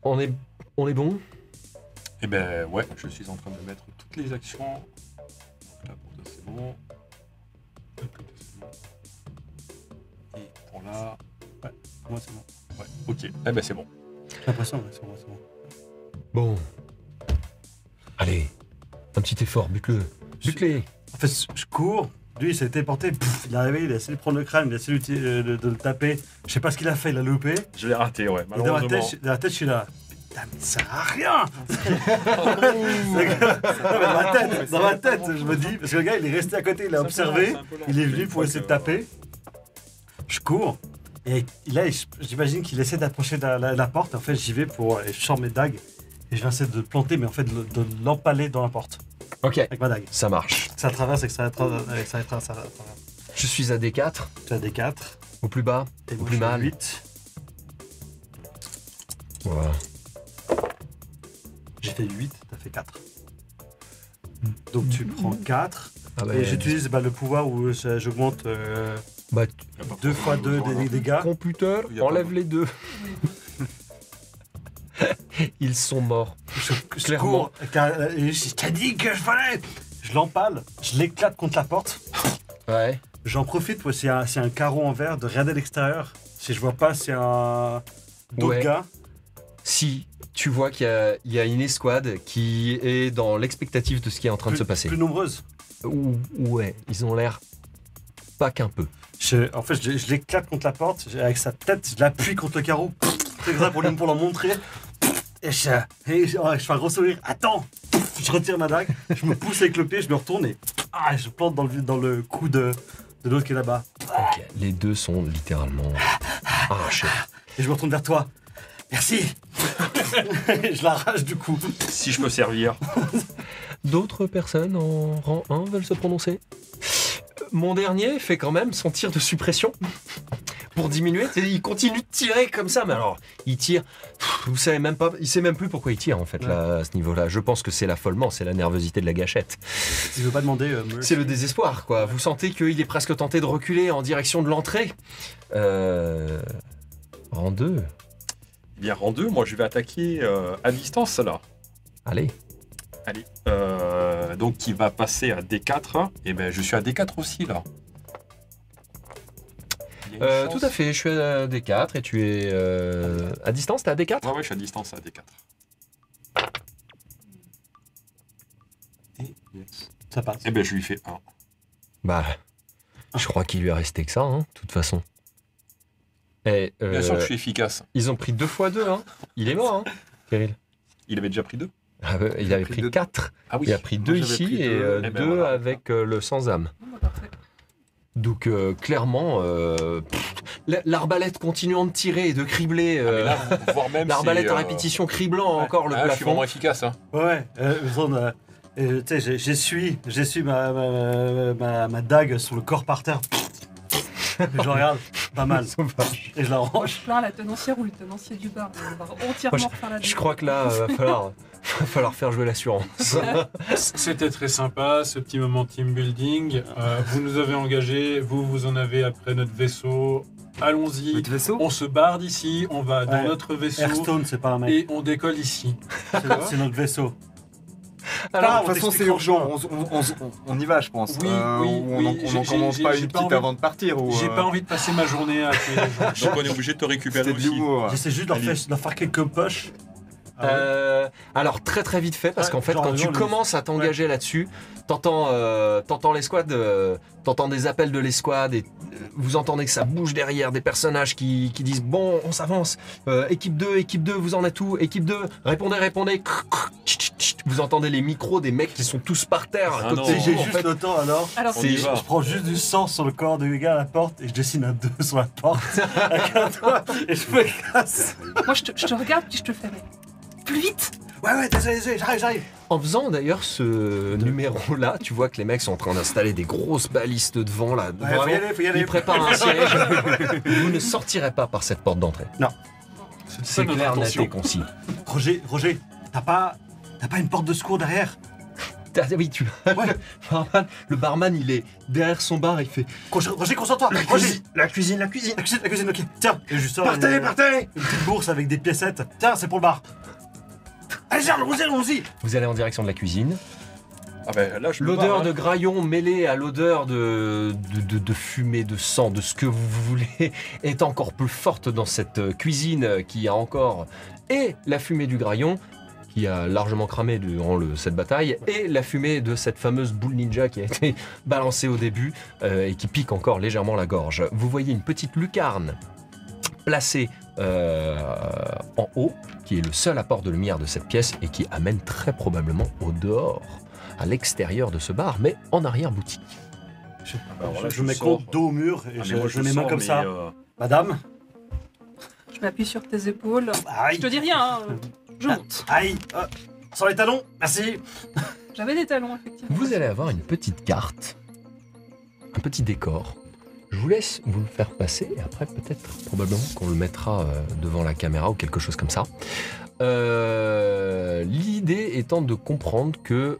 On est bon. Eh ben ouais, je suis en train de mettre toutes les actions. Donc là pour toi c'est bon. Là, pour toi, c'est bon. Et pour là, Moi, c'est bon. ouais, ok. Eh ben c'est bon. J'ai l'impression, ouais, c'est bon, c'est bon. Bon. Allez, un petit effort, bute-le. Bute-les. En fait, je cours. Lui, il s'est téléporté. Pouf, il est arrivé, il a essayé de prendre le crâne, il a essayé de le taper. Je sais pas ce qu'il a fait, il a loupé. Je l'ai raté, ouais, Et dans malheureusement. la tête, je suis là. Putain, mais ça sert à rien. C'est que- Non, mais dans ma tête, je me dis, parce que le gars, il est resté à côté, il a observé, il est venu pour essayer de taper. Je cours. Et là, j'imagine qu'il essaie d'approcher la porte. En fait, j'y vais pour. Je sors mes dagues. Et je vais essayer de le planter, mais en fait, de l'empaler dans la porte. Ok, Avec ma dague. ça marche. Ça traverse et que ça traverse. Ça traverse. Je suis à D4, Tu as des 4. au plus bas, Et au moi, plus je suis à mal. 8. Voilà. J'ai fait 8, t'as fait 4. Donc tu prends 4. Ah bah, Et j'utilise le pouvoir où j'augmente bah, 2 fois 2 des dégâts. computer, Il y a pas enlève de- les deux. Ils sont morts. Je Clairement. cours, et je t'ai dit que je fallait. Je l'empale, je l'éclate contre la porte. Ouais. J'en profite pour s'il y a un carreau en verre de regarder l'extérieur. Si je vois pas, c'est un d'autres Ouais. gars. Si tu vois qu'il y a une escouade qui est dans l'expectative de ce qui est en train de se passer. Plus nombreuses. Ouais, ils ont l'air pas qu'un peu. En fait, je l'éclate contre la porte. Avec sa tête, je l'appuie contre le carreau. C'est ça pour leur montrer. Et je fais un gros sourire. Attends. Je retire ma dague. Je me pousse avec le pied. Je me retourne et je plante dans le cou de l'autre qui est là-bas. Ok, les deux sont littéralement arrachés. Et je me retourne vers toi. Merci. Et je l'arrache du coup. Si je peux servir. D'autres personnes en rang 1 veulent se prononcer. Mon dernier fait quand même son tir de suppression pour diminuer. Il continue de tirer comme ça, mais alors il tire. Vous savez même pas, il sait même plus pourquoi il tire en fait là, à ce niveau-là. Je pense que c'est l'affolement, c'est la nervosité de la gâchette. Tu veux pas demander mercy. C'est le désespoir quoi. Vous sentez qu'il est presque tenté de reculer en direction de l'entrée. Rang 2. Eh bien, rang 2, moi je vais attaquer à distance là. Allez. Allez. Donc qui va passer à D4. Et ben je suis à D4 aussi là. Il y a une chance. Tout à fait, je suis à D4 et tu es à distance, t'es à D4 Ouais, je suis à distance à D4. Ça passe. Et ben je lui fais 1. Bah, je crois qu'il lui est resté que ça, hein, de toute façon. Et, Bien sûr que je suis efficace. ils ont pris 2 x 2, hein. Il est mort, hein, Kirill. Il avait déjà pris 2. Ah, il avait pris pris deux. 4. Ah oui. Il a pris 2 Moi, j'avais ici pris et deux. 2 Eh ben, voilà. avec le sans-âme. Bon, bah, parfait. Donc, clairement, l'arbalète continuant de tirer et de cribler. Ah, mais là, voire même L'arbalète c'est, à répétition criblant ouais. encore le Ah, je suis plafond. vraiment efficace. Hein. Ouais, tu sais, j'essuie ma dague sur le corps par terre. Et je regarde, pas mal. Et je la Moi, range. je plains la tenancière ou le tenancier du bar. On va entièrement Moi, refaire la Je crois que là, va falloir faire jouer l'assurance. C'était très sympa, ce petit moment team building. Vous nous avez engagés, vous en avez après notre vaisseau. Allons-y, Votre vaisseau on se barre d'ici, on va dans Ouais. notre vaisseau Airstone, c'est pas un mec. et on décolle ici. C'est notre vaisseau. Alors, Ah, de toute façon, c'est t'expliquera urgent. On y va, je pense. Oui, oui, on oui, en commande j'ai pas pas une petite envie- avant de partir. Ou, J'ai pas envie de passer ma journée à tuer les gens. Donc on est obligé de te récupérer C'était de aussi. l'humour. J'essaie juste de leur faire quelques poches. Alors très très vite fait parce Ouais, qu'en fait genre, quand tu genre, commences à t'engager là-dessus, t'entends l'escouade, t'entends des appels de l'escouade et vous entendez que ça bouge derrière, des personnages qui disent bon on s'avance, équipe 2 vous en êtes où, équipe 2 répondez, vous entendez les micros des mecs qui sont tous par terre à Ah côté non. de Et j'ai vous, en juste fait. le temps alors. Alors, On y va. Je prends juste du sang sur le corps du gars à la porte et je dessine un 2 sur la porte avec un doigt et je me casse. moi, je te regarde puis je te fais mais plus vite. Ouais, désolé, j'arrive. En faisant d'ailleurs ce numéro-là, tu vois que les mecs sont en train d'installer des grosses balistes devant là. Ouais, faut y aller. Ils préparent un siège. Vous ne sortirez pas par cette porte d'entrée. C'est notre clair, net intention. et concis. Roger, t'as pas une porte de secours derrière? Oui, tu le barman, il est derrière son bar, il fait Roger, concentre-toi. Roger, la cuisine. la cuisine, ok. Tiens, et je sors Partez une petite bourse avec des piécettes. Tiens, c'est pour le bar. Allez, allons-y. Vous allez en direction de la cuisine. Ah ben là, je me L'odeur barre, de hein. graillon mêlée à l'odeur de fumée, de sang, de ce que vous voulez, est encore plus forte dans cette cuisine qui a encore et la fumée du graillon qui a largement cramé durant cette bataille et la fumée de cette fameuse boule ninja qui a été balancée au début et qui pique encore légèrement la gorge. Vous voyez une petite lucarne placée en haut qui est le seul apport de lumière de cette pièce et qui amène très probablement au dehors, à l'extérieur de ce bar, mais en arrière-boutique. Alors là, Je mets sors. compte dos au mur et Ah, je mais moi, mets les mains sors, comme mais, ça. Madame. Je m'appuie sur tes épaules. Aïe. Je te dis rien, hein, je monte. Aïe. Sans les talons. Merci. J'avais des talons, effectivement. Vous allez avoir une petite carte, un petit décor. Je vous laisse vous le faire passer et après peut-être probablement qu'on le mettra devant la caméra ou quelque chose comme ça. L'idée étant de comprendre que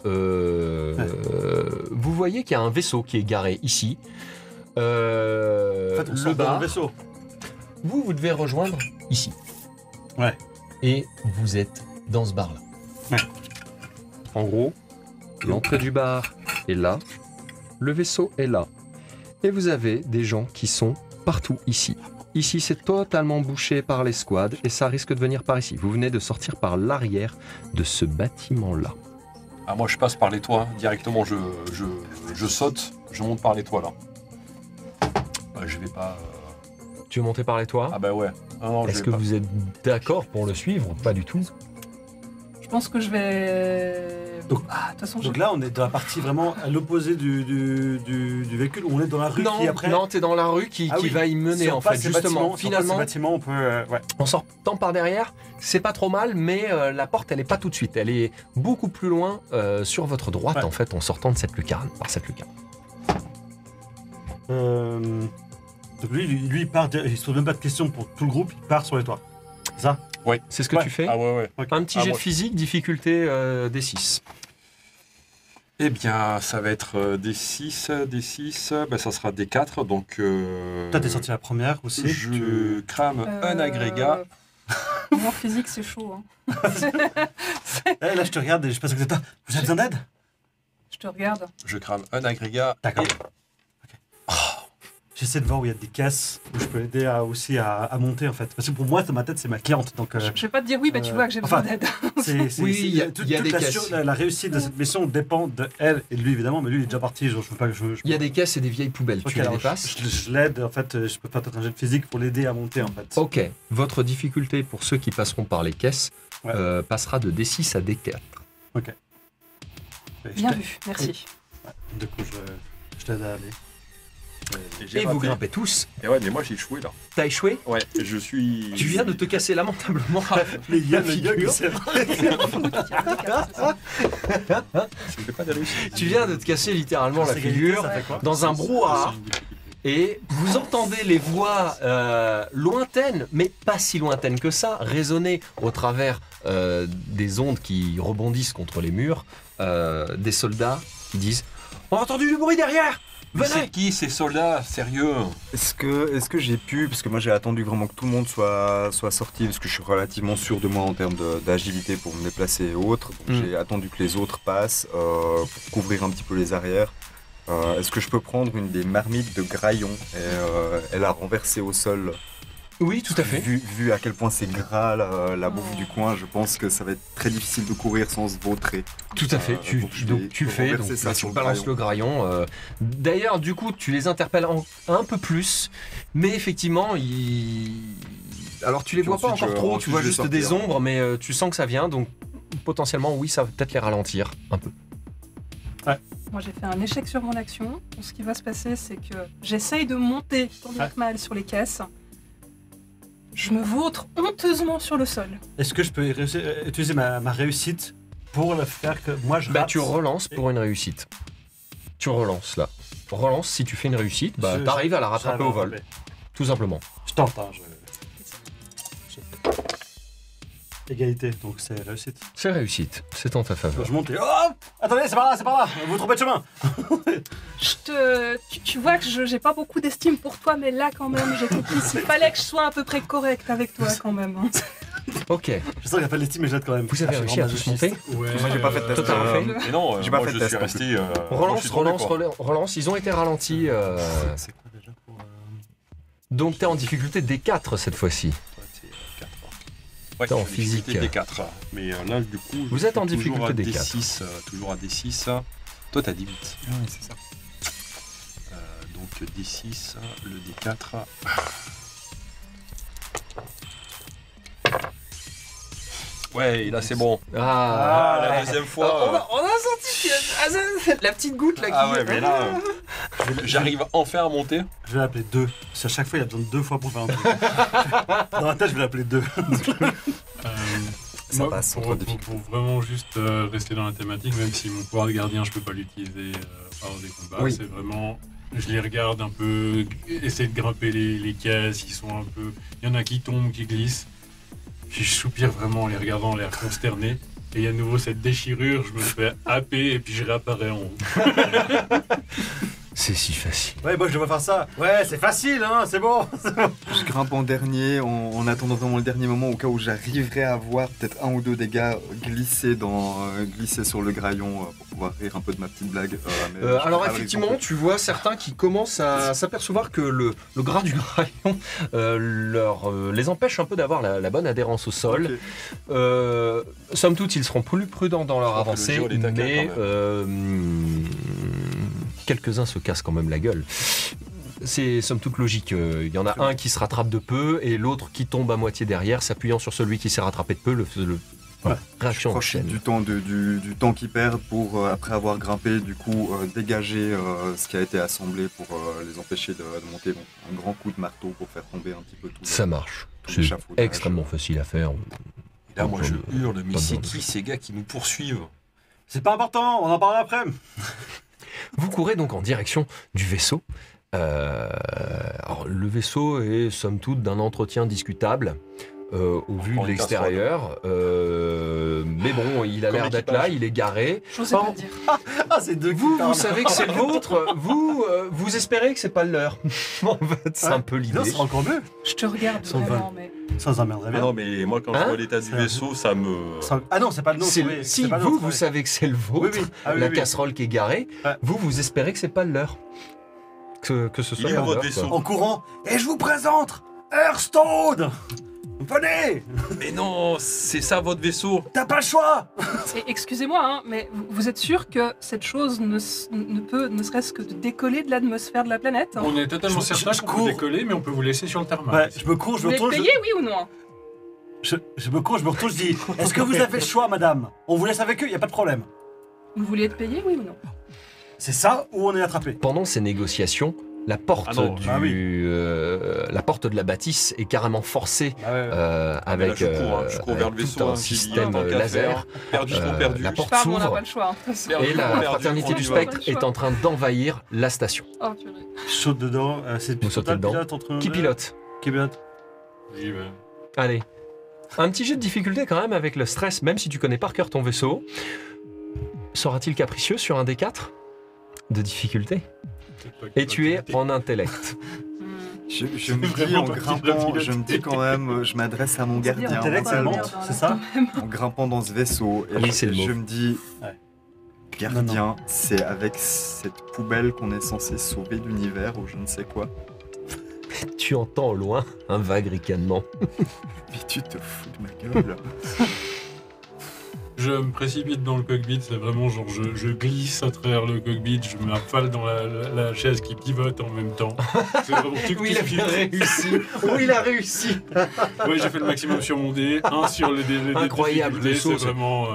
vous voyez qu'il y a un vaisseau qui est garé ici. En fait, on le sort dans bar, le vaisseau. vous devez rejoindre ici. Ouais. Et vous êtes dans ce bar-là. Ouais. En gros, l'entrée du bar est là, le vaisseau est là. Et vous avez des gens qui sont partout ici. Ici, c'est totalement bouché par les squads et ça risque de venir par ici. Vous venez de sortir par l'arrière de ce bâtiment-là. Ah, moi, je passe par les toits. Directement, je saute. Je monte par les toits, là. Je vais pas... Tu veux monter par les toits? Ah bah ouais. Ah non, je Est-ce vais que pas. vous êtes d'accord pour le suivre? Pas du tout. Je pense que je vais... Donc- Ah, de toute façon, Donc là, on est dans la partie vraiment à l'opposé du véhicule. On est dans la rue qui après. non, t'es dans la rue qui Ah oui. va y mener Si on en passe fait. ces Justement, bâtiments, si on passe ces finalement, bâtiments, on peut. Ouais. en sortant par derrière, c'est pas trop mal, mais la porte, elle est pas tout de suite. Elle est beaucoup plus loin sur votre droite, Ouais. en fait, en sortant de cette lucarne, par cette lucarne. Donc lui, il part. Il se pose même pas de questions pour tout le groupe. Il part sur les toits. C'est ça. C'est ce que Ouais. tu fais. Ah ouais, ouais. Un petit Ah, jet de moi- physique, difficulté D6. Eh bien, ça va être des 6, ben, ça sera des 4, donc... Toi, t'es sorti la première aussi. Je crame un agrégat. Mon physique, c'est chaud. Hein. Eh, là, je te regarde et je pense que toi. Vous avez besoin d'aide? Je te regarde. Je crame un agrégat. D'accord. et- J'essaie de voir où il y a des caisses où je peux l'aider aussi à monter en fait. Parce que pour moi, dans ma tête, c'est ma cliente. Donc, Je vais pas te dire oui, mais tu vois que j'ai besoin enfin, d'aide. Oui, il y a des toute caisses. la réussite de cette mission dépend de elle et de lui évidemment, mais lui il est déjà parti. Je veux pas que je. Il y a des caisses et des vieilles poubelles. Ok, Tu les alors, dépasses. je l'aide en fait. Je peux faire peut-être un jet de physique pour l'aider à monter en fait. Ok. Votre difficulté pour ceux qui passeront par les caisses Ouais. passera de D6 à D4. Bien vu, merci. Du coup, je t'aide à aller. j'ai Et vous raté. grimpez tous. Et ouais, mais moi j'ai échoué là. T'as échoué? Ouais, je suis... Tu viens de te casser lamentablement. Mais il y a La le figure. yoga, c'est vrai. Je fais pas de réussite. Tu viens de te casser littéralement la C'est égalité, figure ça fait quoi? dans un brouhaha. Et vous entendez les voix lointaines, mais pas si lointaines que ça, résonner au travers des ondes qui rebondissent contre les murs, des soldats qui disent « On a entendu du bruit derrière! Mais c'est Venez !» qui ces soldats? Sérieux? Est-ce que j'ai pu, parce que moi j'ai attendu vraiment que tout le monde soit sorti, parce que je suis relativement sûr de moi en termes d'agilité pour me déplacer et autres, donc Mm. j'ai attendu que les autres passent pour couvrir un petit peu les arrières. Est-ce que je peux prendre une des marmites de Graillon et la renverser au sol Oui, tout à fait. Vu à quel point c'est gras la bouffe du coin, je pense que ça va être très difficile de courir sans se vautrer. Tout à fait, donc tu le fais, donc ça tu sur le balances le graillon. D'ailleurs, du coup, tu les interpelles un peu plus, mais effectivement, alors tu les vois pas Ensuite, encore trop, tu vois je vais juste des sortir. ombres, mais tu sens que ça vient, donc potentiellement, oui, ça va peut-être les ralentir un peu. Moi, j'ai fait un échec sur mon action. Donc, ce qui va se passer, c'est que j'essaye de monter tant bien que mal sur les caisses. Je me vautre honteusement sur le sol. Est-ce que je peux utiliser ma réussite pour le faire que moi je Bah, rate tu relances pour une réussite. Tu relances là. Relance, si tu fais une réussite, bah, Je- t'arrives à la rattraper j'arrive au à vol, rattraper. tout simplement. Je tente, hein, Égalité, donc c'est réussite. C'est réussite, c'est en ta faveur. Je monte et... Oh, attendez, c'est par là, vous vous trompez de chemin. Tu vois que j'ai pas beaucoup d'estime pour toi, mais là, quand même, j'ai compris. Il fallait que je sois à peu près correct avec toi, quand même. Hein. Ok, Je sens qu'il n'y a pas d'estime, mais je jette quand même. vous avez Ah, réussi à tous monter. Ouais, Moi, j'ai pas fait de test. Totalement fait. Mais non, J'ai pas moi fait de je test, suis en resté. moi, je Relance, suis tombé, relance, quoi. relance, ils ont été ralentis. C'est quoi déjà pour... Donc t'es en difficulté D4 cette fois-ci. Ouais, c'est 4. Ouais, T'es en je suis difficulté physique. D4. Mais là, du coup, Vous je êtes en suis toujours à difficulté D4. D6. Toujours à D6. Toi, t'as 18. Oui, c'est ça. Donc D6, le D4. Ouais, et là c'est bon. Ah, La deuxième fois. on a senti la petite goutte là qui... Ah ouais, mais là, j'arrive enfin à monter. Je vais l'appeler 2. Parce qu'à chaque fois, il a besoin de 2 fois pour faire un truc. Dans la tête, je vais l'appeler 2. Ça passe entre difficultés. pour vraiment juste rester dans la thématique, même si mon pouvoir de gardien, je peux pas l'utiliser pendant des combats, Oui. c'est vraiment... Je les regarde un peu, essayer de grimper les caisses, ils sont un peu... Il y en a qui tombent, qui glissent. Puis je soupire vraiment en les regardant, l'air consterné. Et il y a à nouveau cette déchirure, je me fais happer et puis je réapparais en haut. C'est si facile. Ouais, moi je devrais faire ça. Ouais, c'est facile, hein, c'est bon. Je grimpe en dernier en attendant vraiment le dernier moment au cas où j'arriverai à voir peut-être un ou deux des gars glisser sur le graillon pour pouvoir rire un peu de ma petite blague. Mais je Alors peux pas effectivement, le tu vois certains qui commencent à s'apercevoir que le gras du graillon les empêche un peu d'avoir la bonne adhérence au sol. Ok. Somme toute, ils seront plus prudents dans leur Je crois que avancée, le géo, il est taquin, mais quelques-uns se cassent quand même la gueule. C'est somme toute logique. Il y en a un qui se rattrape de peu et l'autre qui tombe à moitié derrière, s'appuyant sur celui qui s'est rattrapé de peu. Réaction en Profite chaîne. du temps qu'ils perdent pour, après avoir grimpé, du coup, dégager ce qui a été assemblé pour les empêcher de monter. Donc, un grand coup de marteau pour faire tomber un petit peu tout. Ça marche. tout C'est l'échafaudage. extrêmement facile à faire. Et là, moi je hurle, mais Pas c'est besoin de qui ces gars qui nous poursuivent? C'est pas important, on en parlera après. Vous courez donc en direction du vaisseau. Alors, le vaisseau est somme toute d'un entretien discutable au vu prend de une l'extérieur. Mais bon, il a Comme l'air d'être là, il est garé. J'osais pas Oh. le dire. Ah, c'est deux qui Vous parlent. savez que c'est le vôtre. Vous espérez que c'est pas le leur. En fait, c'est Ouais. un peu l'idée. Non, c'est encore mieux. Je te regarde Sans vraiment, mais... Ça nous emmerderait Ah bien. non, mais moi quand Hein je vois l'état du C'est un- vaisseau, ça me. Ah non, c'est pas le nôtre. C'est- oui, si c'est pas le vous, nôtre, vous oui. savez que c'est le Oui, vôtre, oui. Ah, oui, la oui. casserole qui est garée, Ouais. vous espérez que c'est pas le leur. Que ce soit Il est pas où le votre leur, vaisseau quoi. En courant, et je vous présente Hearthstone. Venez, Mais non, c'est ça votre vaisseau. t'as pas le choix. Et excusez-moi, hein, mais vous êtes sûr que cette chose ne peut, ne serait-ce que de décoller de l'atmosphère de la planète hein? On est totalement Je- certain je qu'on peut cours. décoller, mais on peut vous laisser sur le tarmac. Ouais, je me cours, je Vous me voulez retourne. payer, oui ou non Je me cours, je me retourne, je dis est-ce que vous avez le choix, madame? On vous laisse avec eux, y a pas de problème. Vous vouliez être payé, oui ou non C'est ça ou on est attrapé? Pendant ces négociations, la porte, Ah non, la porte de la bâtisse est carrément forcée Ah ouais, Mais avec, là, je cours vers le tout vaisseau. un hein, système tant qu'à laser. faire. Perdu, trop perdu. La porte Pardon, on n'a s'ouvre pas le choix. hein, de toute façon. Perdu, et la perdu, fraternité on du y va. spectre Pas le est choix. en train d'envahir la station. Oh, purée. je saute dedans. C'est Vous sautez toi le dedans. pilote entre nous Qui deux pilote? Qui pilote? Oui, ouais. Allez. Un petit jet de difficulté quand même avec le stress, même si tu connais par cœur ton vaisseau. Sera-t-il capricieux sur un D4 de difficulté? Et tu es en intellect. Je me dis vraiment en pas qui grimpant, l'a je me dis quand même, je m'adresse à mon gardien. intellect, Pas ça la monte, merde, hein, c'est ça En grimpant dans ce vaisseau, et Oui, c'est le mot. je me dis, Ouais. gardien, c'est avec cette poubelle qu'on est censé sauver l'univers ou je ne sais quoi. Tu entends au loin un vague ricanement. Mais tu te fous de ma gueule. Je me précipite dans le cockpit, c'est vraiment genre je glisse à travers le cockpit, je m'affale dans la chaise qui pivote en même temps. C'est vraiment Oui, il a bien réussi. Oui, il a réussi. Ouais, j'ai fait le maximum sur mon dé, un sur le dé. Incroyable, le saut, c'est vraiment.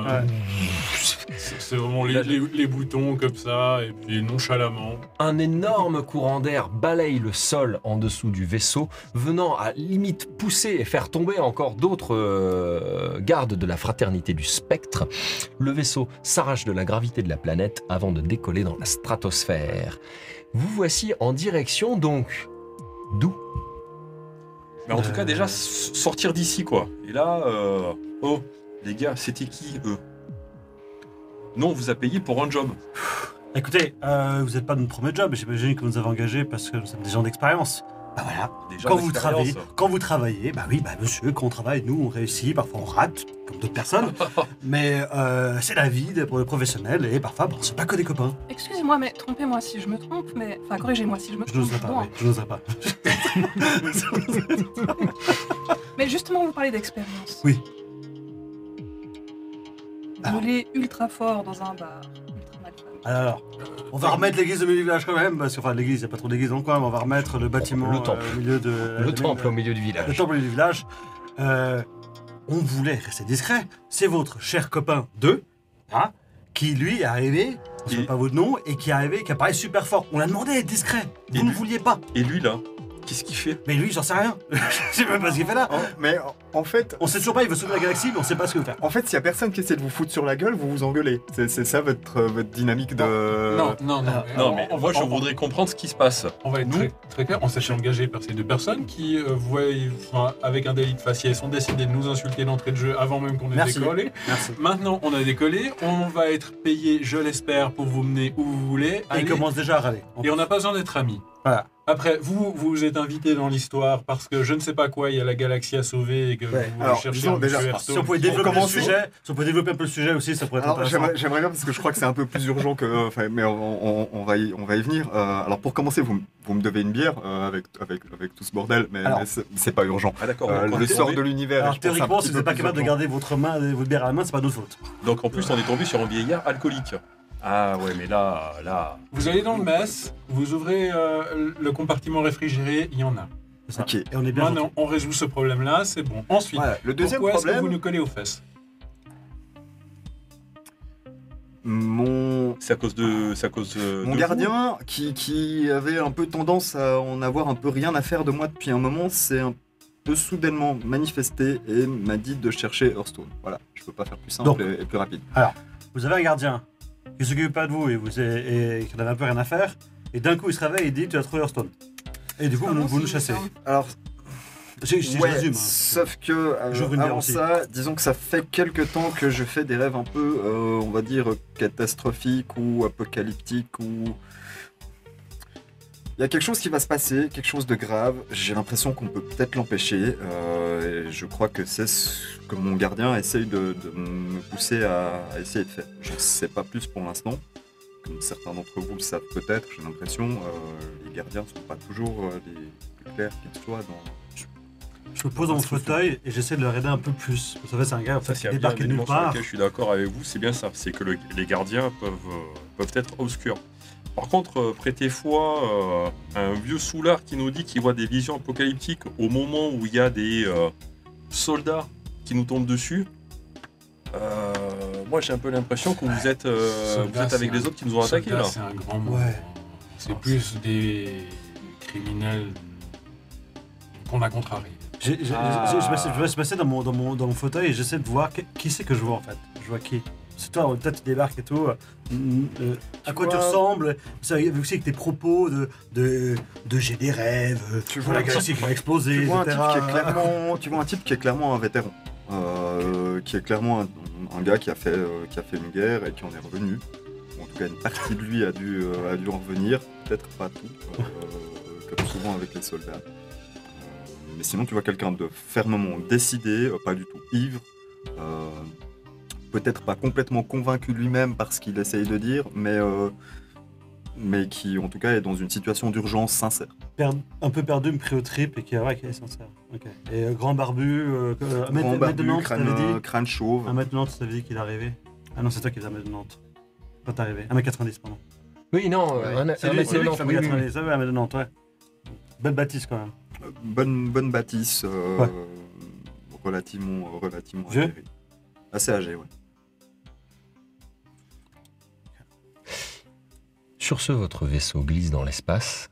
C'est vraiment les boutons comme ça, et puis nonchalamment. Un énorme courant d'air balaye le sol en dessous du vaisseau, venant à limite pousser et faire tomber encore d'autres gardes de la fraternité du spectre. Le vaisseau s'arrache de la gravité de la planète avant de décoller dans la stratosphère. Vous voici en direction donc d'où? Mais en tout cas, déjà, sortir d'ici, quoi. Et là, oh, les gars, c'était qui, eux? Non, on vous a payé pour un job. Écoutez, vous n'êtes pas notre premier job, j'imagine que vous nous avez engagés parce que nous sommes des gens d'expérience. Bah voilà, Déjà quand vous travaillez, bah oui, bah monsieur, quand on travaille, nous on réussit, parfois on rate, comme d'autres personnes, mais c'est la vie pour le professionnel et parfois, bon, c'est pas que des copains. Excusez-moi, mais trompez-moi si je me trompe, mais... Enfin, corrigez-moi si je me Je trompe. n'oserais pas, Bon, oui, je n'oserais pas. Mais justement, vous parlez d'expérience. Oui. Voler ultra fort dans un bar. Ultra mal famé. Alors, on va remettre l'église au milieu du village quand même, parce que, enfin l'église, il n'y a pas trop d'église dans le coin, mais on va remettre le bâtiment Le temple. au milieu de... Le temple au milieu du Le village. temple du village. On voulait rester discret. C'est votre cher copain 2, hein, qui lui est arrivé, on ne sait pas votre nom, et qui est arrivé, qui apparaît super fort. On l'a demandé d'être discret. Vous Et ne lui vouliez pas. Et lui, là, qu'est-ce qu'il fait? Mais lui, j'en sais rien. Je sais même pas ce qu'il fait là. Mais en fait, On sait toujours pas, il veut sauver la galaxie, mais on sait pas ce qu'il veut faire. en fait, s'il y a personne qui essaie de vous foutre sur la gueule, vous vous engueulez. C'est ça votre dynamique de. Non. Non, mais moi, je voudrais comprendre ce qui se passe. On va être Nous- très, très clair, on s'est engagé par ces deux personnes qui, avec un délit de faciès, ont décidé de nous insulter d'entrée de jeu avant même qu'on ait Merci. décollé. Merci. Maintenant, on a décollé, on va être payé, je l'espère, pour vous mener où vous voulez. Et il Allez. commence déjà à râler. Et on n'a pas besoin d'être amis. Voilà. Après, vous êtes invité dans l'histoire parce que je ne sais pas quoi, il y a la galaxie à sauver et que Ouais. vous Alors, cherchez disons un déjà, monsieur Si Hearthstone. on pouvait développer le commencer. sujet, si on pouvait développer un peu le sujet aussi, ça pourrait être Alors intéressant. j'aimerais bien parce que je crois que c'est un peu plus urgent que. Enfin, mais on va y venir. Alors pour commencer, vous me devez une bière avec tout ce bordel, mais, Alors. mais c'est pas urgent. Ah, d'accord. Le sort de l'univers. Alors je pense, c'est un théoriquement, petit si vous peu n'êtes pas plus capable de urgent. garder votre bière à la main, c'est pas notre faute. Donc, en plus, on est tombé sur un vieillard alcoolique. Ah, ouais, mais là. Vous allez dans le mess, vous ouvrez le compartiment réfrigéré, il y en a. C'est ça. Ok. Et on est bien Maintenant, gentil. on résout ce problème-là, c'est bon. Ensuite, Voilà. Le deuxième pourquoi est-ce que vous problème, nous collez aux fesses? mon C'est à cause de. Mon de gardien, qui avait un peu tendance à en avoir un peu rien à faire de moi depuis un moment, s'est un peu soudainement manifesté et m'a dit de chercher Hearthstone. Voilà, je peux pas faire plus simple Donc. et plus rapide. Vous avez un gardien qui s'occupe pas de vous et qui n'avait un peu rien à faire, et d'un coup il se réveille et dit tu as trouvé Hearthstone. Et du coup vous nous chassez. Alors, Je ouais, résume. Hein. sauf que J'ouvre une bière avant aussi. ça, disons que ça fait quelques temps que je fais des rêves un peu, on va dire, catastrophiques ou apocalyptiques ou... Il y a quelque chose qui va se passer, quelque chose de grave. J'ai l'impression qu'on peut peut-être l'empêcher. Et je crois que c'est ce que mon gardien essaye de me pousser à essayer de faire. Je ne sais pas plus pour l'instant. Comme certains d'entre vous le savent peut-être, j'ai l'impression, les gardiens ne sont pas toujours les plus clairs qu'ils soient dans... Je me pose dans mon fauteuil et j'essaie de leur aider un peu plus. Vous savez, c'est un gars en Ça, fait, c'est qui bien un débarque de nulle élément sur part. lequel je suis d'accord avec vous, c'est bien ça. C'est que les gardiens peuvent être obscurs. Par contre, prêtez foi à un vieux soulard qui nous dit qu'il voit des visions apocalyptiques au moment où il y a des soldats qui nous tombent dessus. Moi, j'ai un peu l'impression que vous êtes avec les autres qui nous ont attaqués Soldat, là. c'est un grand mot. Ouais. C'est plus des criminels qu'on a contrariés. Je me passer dans mon fauteuil et j'essaie de voir qui c'est que je vois en fait. Je vois qui. C'est toi, peut-être tu débarques et tout. À quoi tu vois- ressembles? Ça, aussi avec tes propos de j'ai des rêves, Tu vois la galaxie qui va exploser, Tu vois, etc. tu vois un type qui est clairement un vétéran, qui est clairement un gars qui a fait une guerre et qui en est revenu. Ou en tout cas, une partie de lui a dû en revenir, peut-être pas tout, comme souvent avec les soldats. Mais sinon, tu vois quelqu'un de fermement décidé, pas du tout ivre, peut-être pas complètement convaincu lui-même par ce qu'il essaye de dire, mais mais qui en tout cas est dans une situation d'urgence sincère. Un peu perdu, me pris au trip et qui est sincère. Ok. Et grand barbu, Grand barbu, Nantes, t'avais dit crâne chauve. 1m90, tu t'avais dit qu'il est arrivé. Ah non, c'est toi qui faisais 1m90. Quand t'es arrivé. 1m90, pardon. Oui, non, Ouais. C'est lui qui fait oui, oui, oui. 1m90. Ça va, 1m90, ouais. Belle bâtisse quand même. Bonne bâtisse, Ouais. relativement Vieux aguerrie. Assez âgé, ouais. Sur ce, votre vaisseau glisse dans l'espace